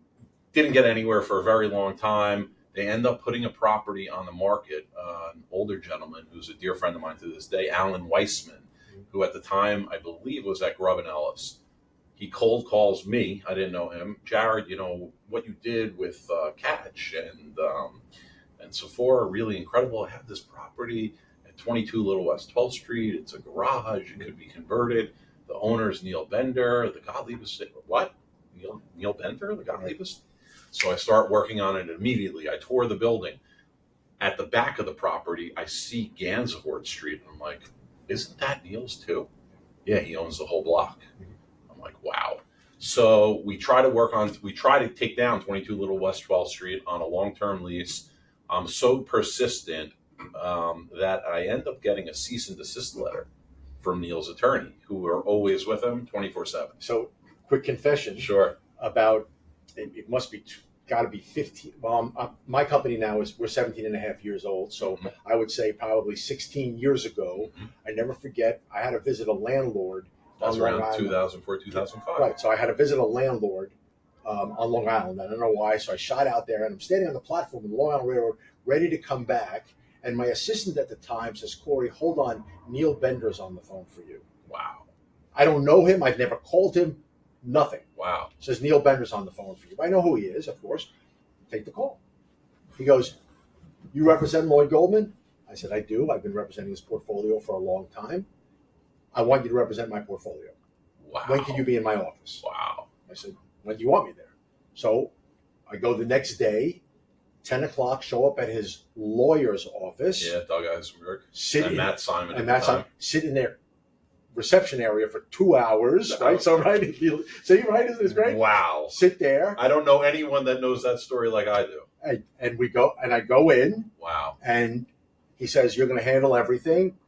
didn't get anywhere for a very long time. They end up putting a property on the market. An older gentleman who's a dear friend of mine to this day, Alan Weissman. who at the time I believe was at Grubb and Ellis. He cold calls me. I didn't know him. Jared, what you did with Catch and Sephora, really incredible. I have this property at 22 Little West 12th Street. It's a garage. It could be converted. The owner's Neil Bender. The Gottlieb is what? Neil Bender? The Gottlieb is. So I start working on it immediately. I tour the building. At the back of the property, I see Gansevoort Street. And I'm like, isn't that Neil's too? Yeah, he owns the whole block. I'm like, wow. So we try to take down 22 Little West 12th Street on a long-term lease. I'm so persistent that I end up getting a cease and desist letter from Neil's attorney, who are always with him 24/7. So, quick confession. Sure. About, it must be, got to be 15. Well, my company now we're 17 and a half years old. So I would say probably 16 years ago, I never forget, I had to visit a landlord. That's around 2004, 2005. Right. So I had to visit a landlord on Long Island. I don't know why. So I shot out there, and I'm standing on the platform of the Long Island Railroad, ready to come back. And my assistant at the time says, Cory, hold on. Neil Bender's on the phone for you. Wow. I don't know him. I've never called him. Nothing. Wow. Says Neil Bender's on the phone for you. I know who he is, of course. Take the call. He goes, you represent Lloyd Goldman? I said, I do. I've been representing his portfolio for a long time. I want you to represent my portfolio. Wow. When can you be in my office? Wow. I said, when do you want me there? So I go the next day, 10 o'clock, show up at his lawyer's office. Yeah, Doug Eisenberg. And Matt Simon. And Matt Simon. Sit in their reception area for 2 hours, right? So, right? See, right? Isn't this great? Wow. Sit there. I don't know anyone that knows that story like I do. And we go, and I go in. Wow. And he says, you're going to handle everything.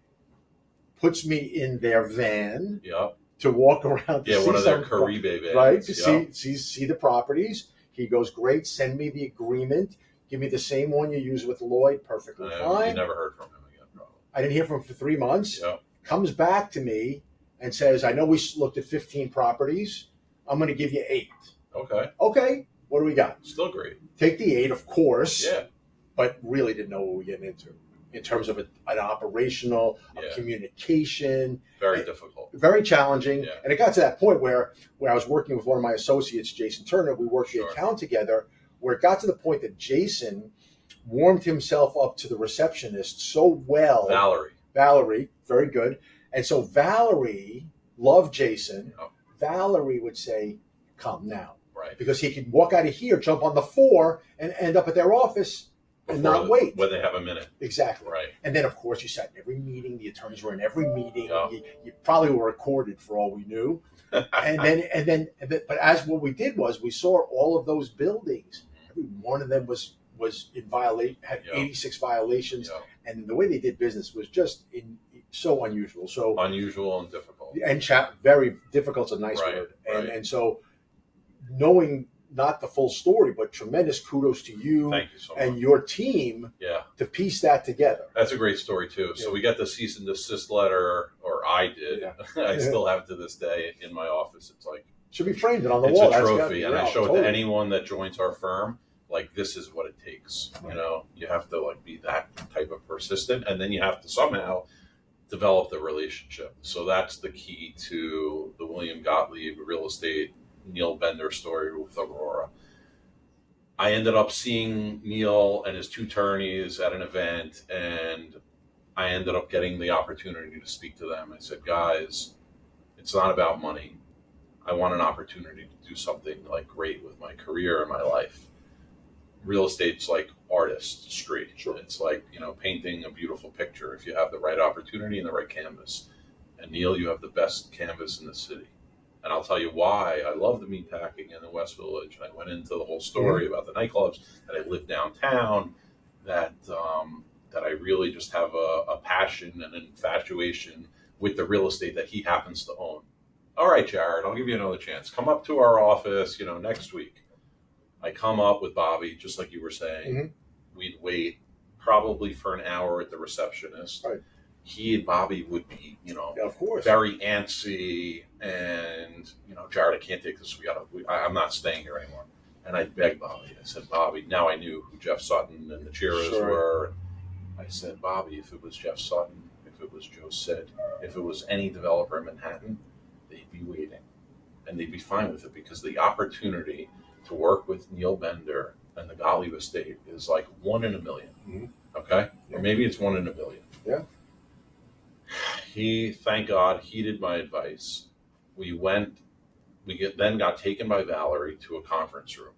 Puts me in their van. Yep. To walk around. Yeah, one of their Caribe vans. Right. To see the properties. He goes, great. Send me the agreement. Give me the same one you use with Lloyd. Perfectly fine. You never heard from him again, probably. I didn't hear from him for 3 months. Yep. Comes back to me and says, I know we looked at 15 properties. I'm going to give you 8. Okay. Okay. What do we got? Still great. Take the 8, of course. Yeah. But really didn't know what we were getting into in terms of an operational, communication. Very difficult. Very challenging. Yeah. And it got to that point where I was working with one of my associates, Jason Turner. We worked the account together, where it got to the point that Jason warmed himself up to the receptionist so well. Valerie, very good. And so Valerie loved Jason. Oh. Valerie would say, come now. Right. Because he could walk out of here, jump on the 4, and end up at their office and not wait. When they have a minute. Exactly. Right. And then, of course, you sat in every meeting. The attorneys were in every meeting. Yeah. You probably were recorded for all we knew. But as what we did was we saw all of those buildings. Every one of them was in violation, had 86 violations. Yeah. And the way they did business was just so unusual. So unusual and difficult. And very difficult's a nice word. And so knowing not the full story, but tremendous kudos to you, so and your team to piece that together. That's a great story too. So we got the cease and desist letter, or I did. I still have it to this day in my office. It's like, should be framed on the wall. It's a trophy, and I show it to anyone that joins our firm. Like, this is what it takes. Right. You have to be that type of persistent, and then you have to somehow develop the relationship. So that's the key to the William Gottlieb real estate Neil Bender story with Aurora. I ended up seeing Neil and his 2 attorneys at an event, and I ended up getting the opportunity to speak to them. I said, guys, it's not about money. I want an opportunity to do something great with my career and my life. Real estate's like artistry. Sure. It's like, painting a beautiful picture if you have the right opportunity and the right canvas. And Neil, you have the best canvas in the city. And I'll tell you why I love the meatpacking in the West Village. I went into the whole story about the nightclubs, that I live downtown, that I really just have a passion and an infatuation with the real estate that he happens to own. All right, Jared, I'll give you another chance. Come up to our office, next week. I come up with Bobby, just like you were saying. Mm-hmm. We'd wait probably for an hour at the receptionist. Right. He and Bobby would be, of course, very antsy, and Jared, I can't take this. I'm not staying here anymore. And I begged Bobby. I said, Bobby. Now I knew who Jeff Sutton and the Cheerers were. I said, Bobby, if it was Jeff Sutton, if if it was Joe Sid, if it was any developer in Manhattan, they'd be waiting. And they'd be fine with it because the opportunity to work with Neil Bender and the Gottlieb estate is like 1 in a million. Mm-hmm. Okay? Yeah. Or maybe it's 1 in a billion. Yeah. He, thank God, heeded my advice. Then got taken by Valerie to a conference room.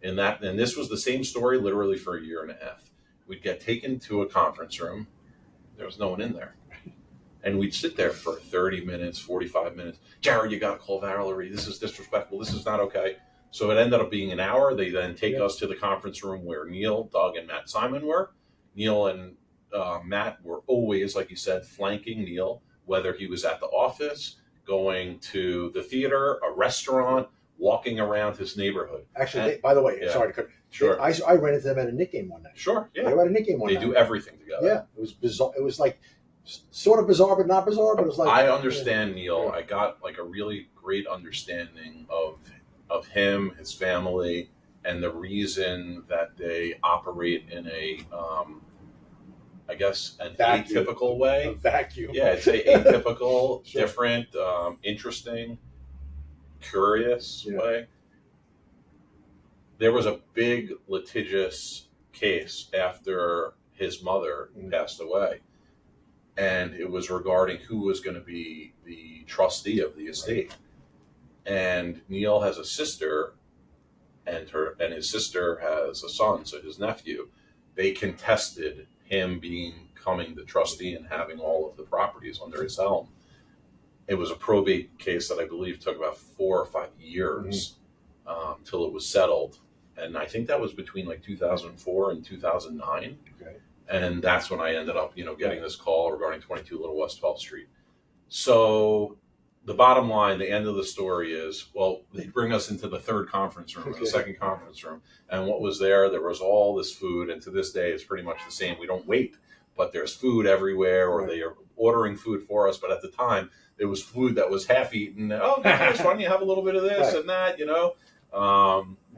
And this was the same story literally for a year and a half. We'd get taken to a conference room. There was no one in there. And we'd sit there for 30 minutes, 45 minutes. Jared, you got to call Valerie. This is disrespectful. This is not okay. So it ended up being an hour. They then take us to the conference room where Neil, Doug, and Matt Simon were. Neil and Matt were always, like you said, flanking Neil, whether he was at the office, going to the theater, a restaurant, walking around his neighborhood. Actually, by the way, sorry to cut. Sure. I ran into them at a Knick game one night. Sure, yeah. They were at a Knick game one night. They do everything together. Yeah, it was bizarre. It was like sort of bizarre, but not bizarre. But it was like I understand Neil. Yeah. I got like a really great understanding of him, his family, and the reason that they operate in a, I guess, an vacuum. Atypical way. A vacuum. Yeah, it's atypical, Sure. different, interesting, curious way. There was a big litigious case after his mother passed away, and it was regarding who was going to be the trustee of the estate. Right. And Neil has a sister, and his sister has a son, so his nephew. They contested him becoming the trustee and having all of the properties under his helm. It was a probate case that I believe took about 4 or 5 years till it was settled. And I think that was between like 2004 and 2009. Okay. And that's when I ended up, getting this call regarding 22 Little West 12th Street. So the bottom line, the end of the story is, they bring us into the third conference room, the second conference room. And what was there was all this food. And to this day, it's pretty much the same. We don't wait, but there's food everywhere, or they are ordering food for us. But at the time, there was food that was half eaten. Oh, guys, why don't you have a little bit of this and that,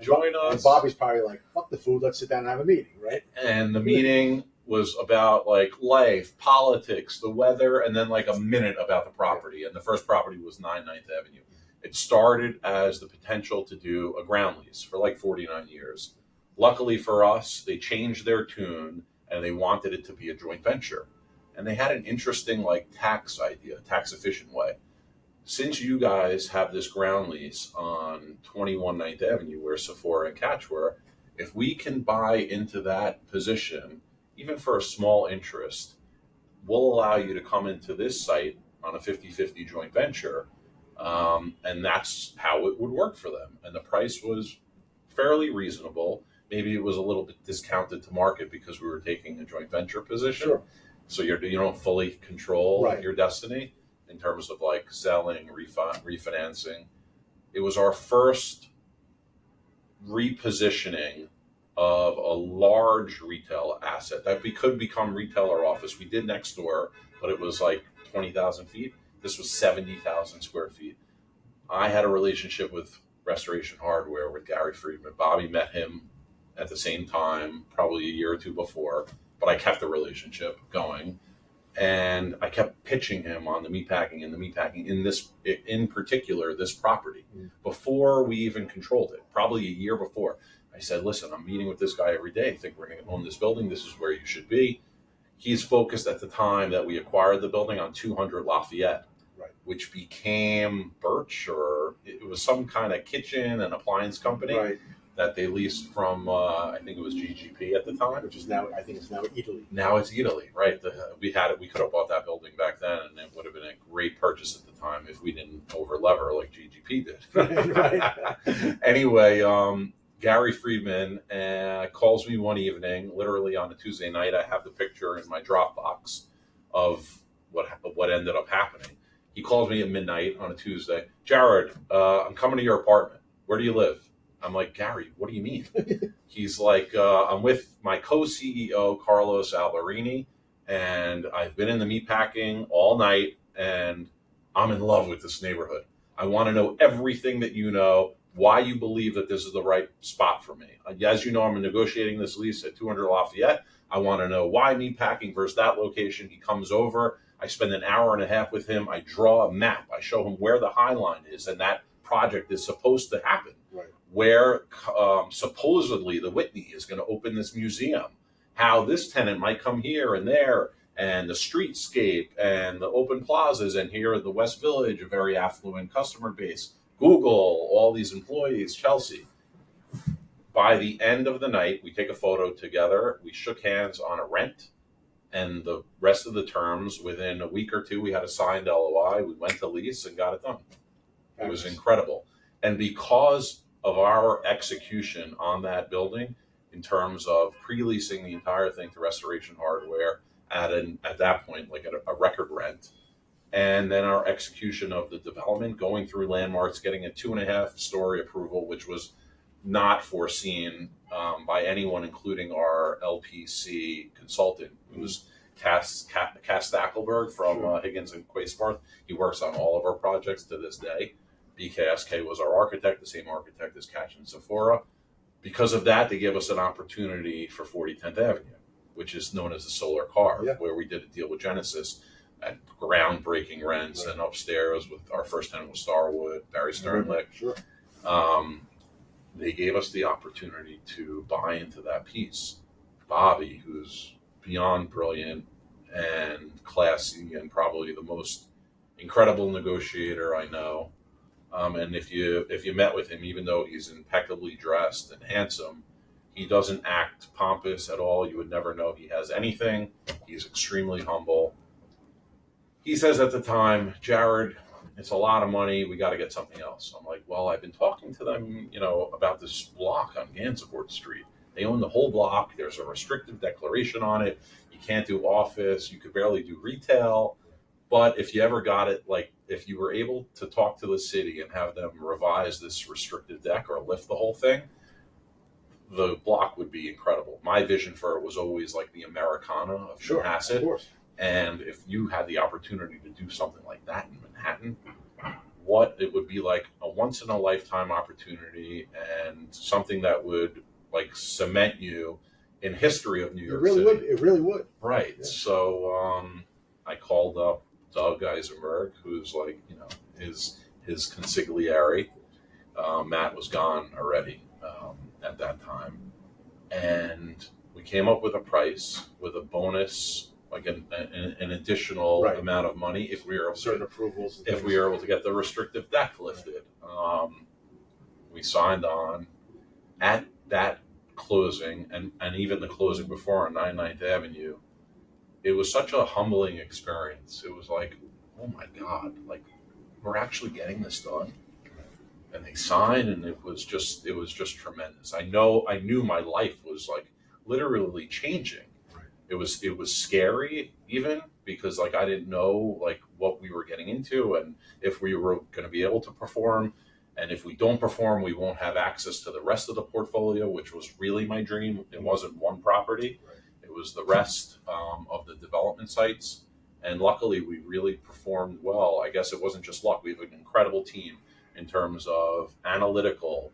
join us. And Bobby's probably like, fuck the food, let's sit down and have a meeting, right? And the meeting was about like life, politics, the weather, and then like a minute about the property. And the first property was 9 9th Avenue. It started as the potential to do a ground lease for like 49 years. Luckily for us, they changed their tune and they wanted it to be a joint venture. And they had an interesting like tax idea, tax efficient way. Since you guys have this ground lease on 21 9th Avenue where Sephora and Catch were, if we can buy into that position, even for a small interest, we'll allow you to come into this site on a 50-50 joint venture. And that's how it would work for them. And the price was fairly reasonable. Maybe it was a little bit discounted to market because we were taking a joint venture position. Sure. So you don't fully control your destiny in terms of like selling, refinancing. It was our first repositioning of a large retail asset that we could become retail or office. We did next door, but it was like 20,000 feet. This was 70,000 square feet. I had a relationship with Restoration Hardware with Gary Friedman. Bobby met him at the same time, probably a year or two before, but I kept the relationship going. And I kept pitching him on the meatpacking in particular, this property, before we even controlled it, probably a year before. I said, listen, I'm meeting with this guy every day. I think we're going to own this building. This is where you should be. He's focused at the time that we acquired the building on 200 Lafayette, which became Birch, or it was some kind of kitchen and appliance company that they leased from, I think it was GGP at the time. Which is now, I think it's now Italy. Now it's Italy, right? We could have bought that building back then, and it would have been a great purchase at the time if we didn't over-lever like GGP did. Anyway, Gary Friedman calls me one evening, literally on a Tuesday night. I have the picture in my Dropbox of what ended up happening. He calls me at midnight on a Tuesday. Jared, I'm coming to your apartment. Where do you live? I'm like, Gary, what do you mean? He's like, I'm with my co-CEO, Carlos Alberini, and I've been in the meatpacking all night, and I'm in love with this neighborhood. I want to know everything that you know, why you believe that this is the right spot for me. As you know, I'm negotiating this lease at 200 Lafayette. I want to know why meatpacking versus that location. He comes over. I spend an hour and a half with him. I draw a map. I show him where the High Line is, and that project is supposed to happen. Right. Where supposedly the Whitney is going to open this museum, how this tenant might come here and there, and the streetscape and the open plazas, and here at the West Village, a very affluent customer base, Google, all these employees, Chelsea. By the end of the night, we take a photo together. We shook hands on a rent, and the rest of the terms, within a week or two, we had a signed LOI. We went to lease and got it done. It was incredible. And because of our execution on that building, in terms of pre-leasing the entire thing to Restoration Hardware at that point, like at a record rent, and then our execution of the development, going through landmarks, getting a 2.5-story approval, which was not foreseen by anyone, including our LPC consultant. It was Cass Stackelberg from Higgins and Quaysparth. He works on all of our projects to this day. BKSK was our architect, the same architect as Catch and Sephora. Because of that, they gave us an opportunity for 40 10th Avenue, which is known as the Solar Carve, where we did a deal with Genesis at groundbreaking rents, and upstairs with our first tenant was Starwood, Barry Sternlicht. Sure. They gave us the opportunity to buy into that piece. Bobby, who's beyond brilliant and classy and probably the most incredible negotiator I know. And if you met with him, even though he's impeccably dressed and handsome, he doesn't act pompous at all. You would never know he has anything. He's extremely humble. He says at the time, Jared, it's a lot of money. We got to get something else. I'm like, well, I've been talking to them, about this block on Gansevoort Street. They own the whole block. There's a restrictive declaration on it. You can't do office. You could barely do retail. But if you ever got it, like if you were able to talk to the city and have them revise this restricted deck or lift the whole thing, the block would be incredible. My vision for it was always like the Americana of Manhasset. Of course. And if you had the opportunity to do something like that in Manhattan, what it would be like a once in a lifetime opportunity and something that would like cement you in history of New York City. It really would. Right. Yeah. So I called up Doug Eisenberg, who's like, his consigliere. Matt was gone already at that time. And we came up with a price with a bonus, like an additional amount of money if we were able certain approvals. If we were able to get the restrictive deck lifted. We signed on at that closing and even the closing before on 99th Avenue. It was such a humbling experience. It was like, oh my God, like we're actually getting this done. And they signed, and it was just tremendous. I knew my life was like literally changing. It was scary even because like I didn't know like what we were getting into and if we were going to be able to perform. And if we don't perform, we won't have access to the rest of the portfolio, which was really my dream. It wasn't one property. It was the rest of the development sites. And luckily, we really performed well. I guess it wasn't just luck. We have an incredible team in terms of analytical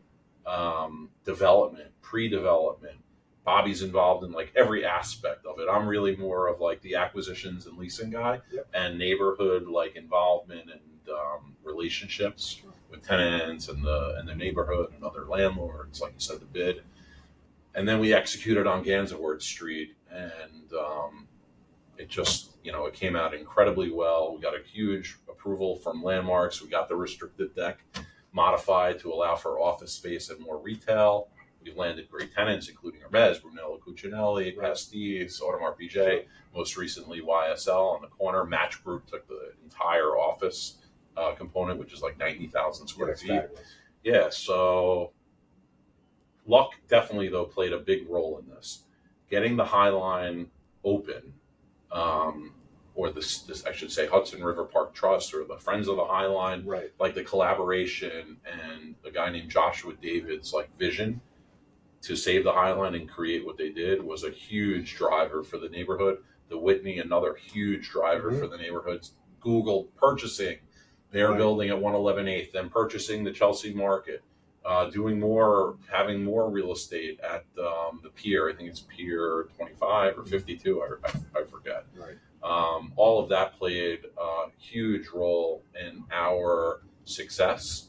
development, pre-development. Bobby's involved in like every aspect of it. I'm really more of like the acquisitions and leasing guy and neighborhood like involvement and relationships with tenants and the neighborhood and other landlords, like you said, the bid. And then we executed on Gansevoort Street, and it just, it came out incredibly well. We got a huge approval from landmarks. We got the restricted deck modified to allow for office space and more retail. We've landed great tenants, including Hermes, Brunello Cucinelli, Pastis, Audemars Piguet, most recently YSL on the corner. Match Group took the entire office component, which is like 90,000 square feet. Fabulous. Yeah, so luck definitely, though, played a big role in this. Getting the High Line open, or this I should say Hudson River Park Trust or the Friends of the High Line, like the collaboration and a guy named Joshua David's like vision to save the High Line and create what they did was a huge driver for the neighborhood. The Whitney, another huge driver for the neighborhoods. Google purchasing their building at 111 8th, then purchasing the Chelsea Market, having more real estate at the pier. I think it's Pier 25 or 52. I forget. All of that played a huge role in our success,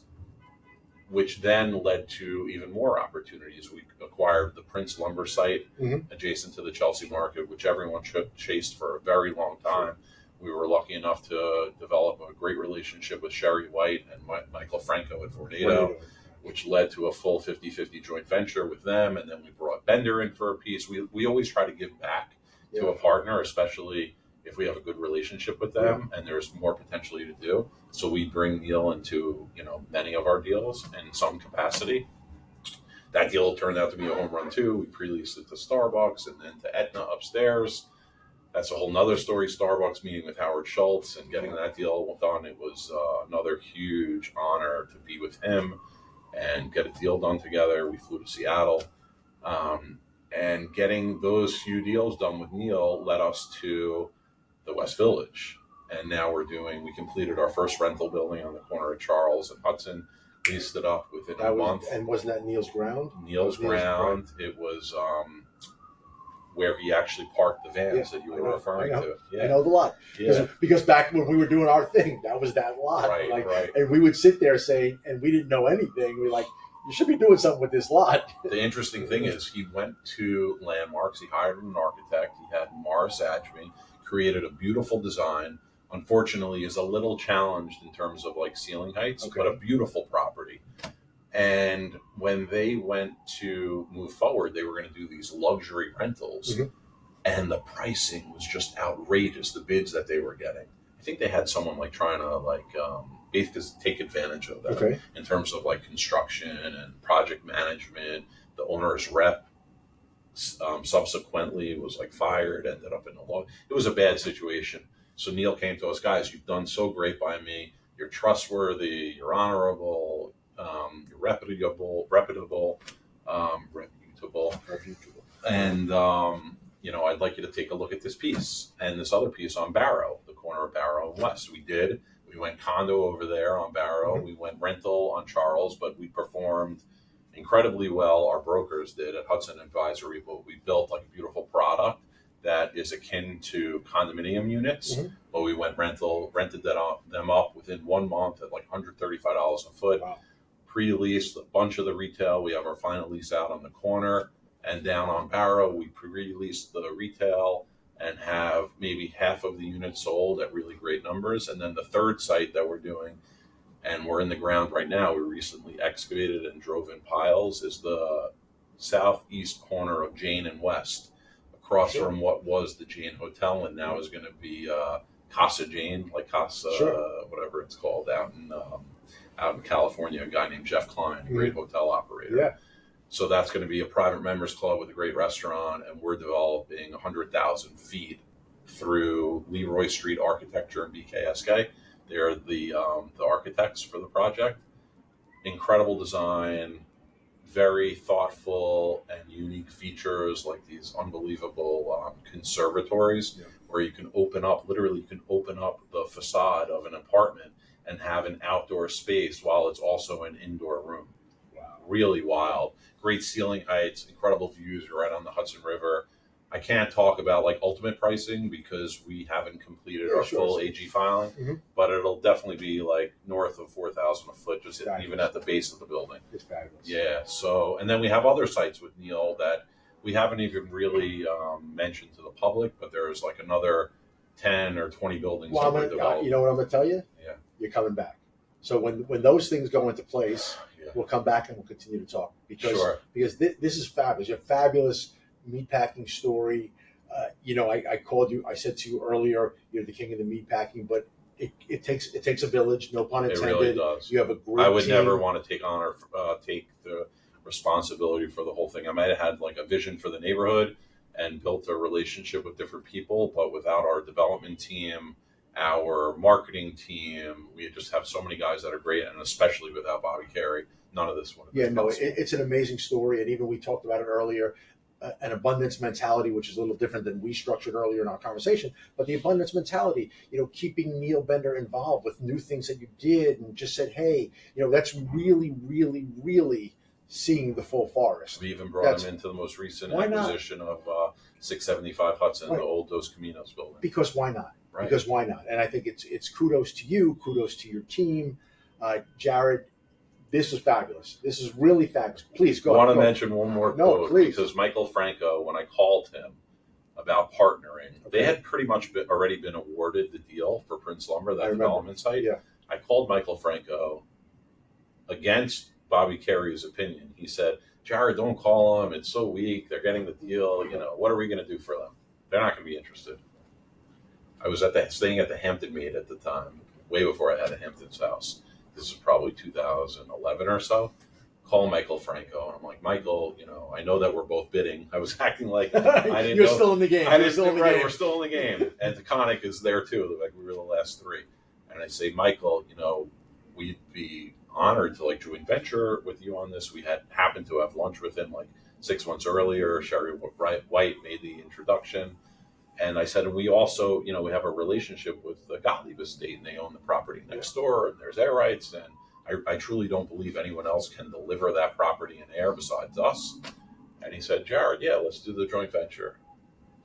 which then led to even more opportunities. We acquired the Prince lumber site adjacent to the Chelsea market, which everyone chased for a very long time. We were lucky enough to develop a great relationship with Sherry White and Michael Franco at Vornado, which led to a full 50-50 joint venture with them. And then we brought Bender in for a piece. We always try to give back to a partner, especially if we have a good relationship with them and there's more potentially to do. So we bring Neil into, many of our deals in some capacity. That deal turned out to be a home run too. We pre-leased it to Starbucks and then to Aetna upstairs. That's a whole nother story. Starbucks meeting with Howard Schultz and getting that deal done. It was another huge honor to be with him and get a deal done together. We flew to Seattle. And getting those few deals done with Neil led us to the West Village. And now we completed our first rental building on the corner of Charles and Hudson, leased it up within a month. And wasn't that Neil's ground? Neil's ground. It was where he actually parked the vans that you were referring to. Yeah. I know the lot. Because back when we were doing our thing, that was that lot. Right. And we would sit there saying, and we didn't know anything. We're like, you should be doing something with this lot. The interesting thing is he went to Landmarks. He hired an architect. He had Morris Adjmi, created a beautiful design. Unfortunately, is a little challenged in terms of like ceiling heights, but a beautiful property. And when they went to move forward, they were going to do these luxury rentals, and the pricing was just outrageous. The bids that they were getting, I think they had someone like trying to basically take advantage of that in terms of like construction and project management. The owner's rep subsequently was like fired, ended up in a law. It was a bad situation. So Neil came to us, guys, you've done so great by me. You're trustworthy. You're honorable. You're reputable. And, I'd like you to take a look at this piece and this other piece on Barrow, the corner of Barrow and West. We did. We went condo over there on Barrow. We went rental on Charles, but we performed incredibly well. Our brokers did at Hudson Advisory, but we built like a beautiful product that is akin to condominium units. But we went rented them up within 1 month at like $135 a foot. Wow. Pre-leased a bunch of the retail. We have our final lease out on the corner. And down on Barrow, we pre-leased the retail and have maybe half of the units sold at really great numbers. And then the third site that we're doing, and we're in the ground right now, we recently excavated and drove in piles, is the southeast corner of Jane and West, across from what was the Jane Hotel and now is going to be Casa Jane, like Casa, whatever it's called, out in California, a guy named Jeff Klein, a great hotel operator. Yeah. So that's going to be a private members club with a great restaurant, and we're developing 100,000 feet through Leroy Street Architecture and BKSK. They're the architects for the project. Incredible design, very thoughtful and unique features, like these unbelievable conservatories where you can open up the facade of an apartment and have an outdoor space while it's also an indoor room. Wow. Really wild. Great ceiling heights, incredible views. You're right on the Hudson River. I can't talk about like ultimate pricing because we haven't completed our full AG filing, but it'll definitely be like north of $4,000 a foot, just even at the base of the building. It's fabulous. Yeah. So, and then we have other sites with Neil that we haven't even really mentioned to the public, but there's like another 10 or 20 buildings. Well, you know what I'm going to tell you? Yeah. You're coming back. So when those things go into place, we'll come back and we'll continue to talk because this is fabulous. You have fabulous meatpacking story. I called you. I said to you earlier, you're the king of the meatpacking, but it takes a village. No pun intended. It really does. You have a great. I would team. never want to take the responsibility for the whole thing. I might have had like a vision for the neighborhood and built a relationship with different people, but without our development team, our marketing team, we just have so many guys that are great, and especially without Bobby Carey, none of this would have been possible. It's an amazing story, and even we talked about it earlier. An abundance mentality, which is a little different than we structured earlier in our conversation, but the abundance mentality, keeping Neil Bender involved with new things that you did and just said, hey, that's really, really, really seeing the full forest. We even brought him into the most recent acquisition of 675 Hudson, Right. the old Dos Caminos building. Because why not? Right. Because why not? And I think it's kudos to you, kudos to your team, Jared. This was fabulous. This is really fabulous. Please go. I want to go. mention one more No, quote, please. because Michael Franco, when I called him about partnering, they had pretty much already been awarded the deal for Prince Lumber, that development site. Yeah. I called Michael Franco against Bobby Carey's opinion. He said, Jared, don't call them. It's so weak. They're getting the deal. What are we going to do for them? They're not going to be interested. I was staying at the Hampton Maid at the time, way before I had a Hampton's house. This is probably 2011 or so. Call Michael Franco. And I'm like, Michael, I know that we're both bidding. I was acting like I didn't You're know. still in the game. I didn't know, right, we're still in the game. And Taconic is there too. Like we were the last three. And I say, Michael, we'd be honored to joint venture with you on this. We had happened to have lunch with him 6 months earlier. Sherry White made the introduction. And I said, and we also, we have a relationship with the Gottlieb estate, and they own the property next door, and there's air rights. And I truly don't believe anyone else can deliver that property in air besides us. And he said, Jared, yeah, let's do the joint venture,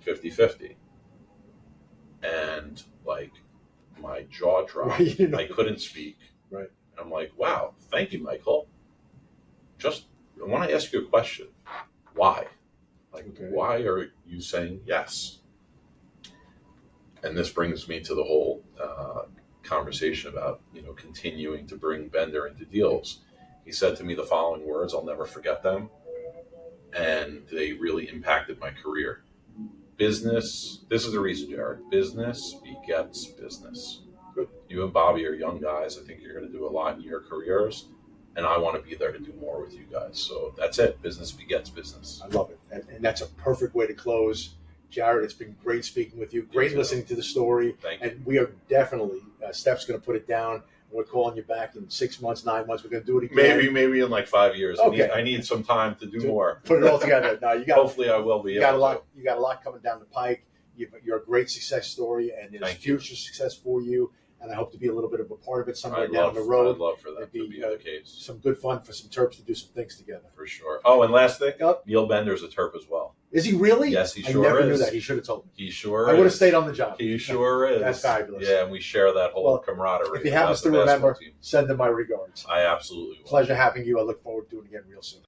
50-50. And my jaw dropped. Right, I couldn't speak. Right. And I'm like, wow, thank you, Michael. I want to ask you a question. Why? Why are you saying yes? And this brings me to the whole conversation about, continuing to bring Bender into deals. He said to me the following words, I'll never forget them. And they really impacted my career. Business, this is the reason, Jared. Business begets business. Good. You and Bobby are young guys. I think you're going to do a lot in your careers. And I want to be there to do more with you guys. So that's it. Business begets business. I love it. And that's a perfect way to close. Jared, it's been great speaking with you. Great listening to the story. Thank you. And we are definitely, Steph's going to put it down. We're calling you back in 6 months, 9 months. We're going to do it again. Maybe in 5 years. Okay. I need some time to do more. Put it all together. No, Hopefully I will be. You got a lot coming down the pike. You're a great success story, and there's future success for you. And I hope to be a little bit of a part of it somewhere down the road. I'd love for that to be the case. Some good fun for some Terps to do some things together. For sure. Oh, and last thing, Neil Bender's a Terp as well. Is he really? Yes, he sure is. I never knew that. He should have told me. He sure I would have stayed on the job. He sure is. That's fabulous. Yeah, and we share that whole camaraderie. If he happens to remember, send him my regards. I absolutely will. Pleasure having you. I look forward to doing it again real soon.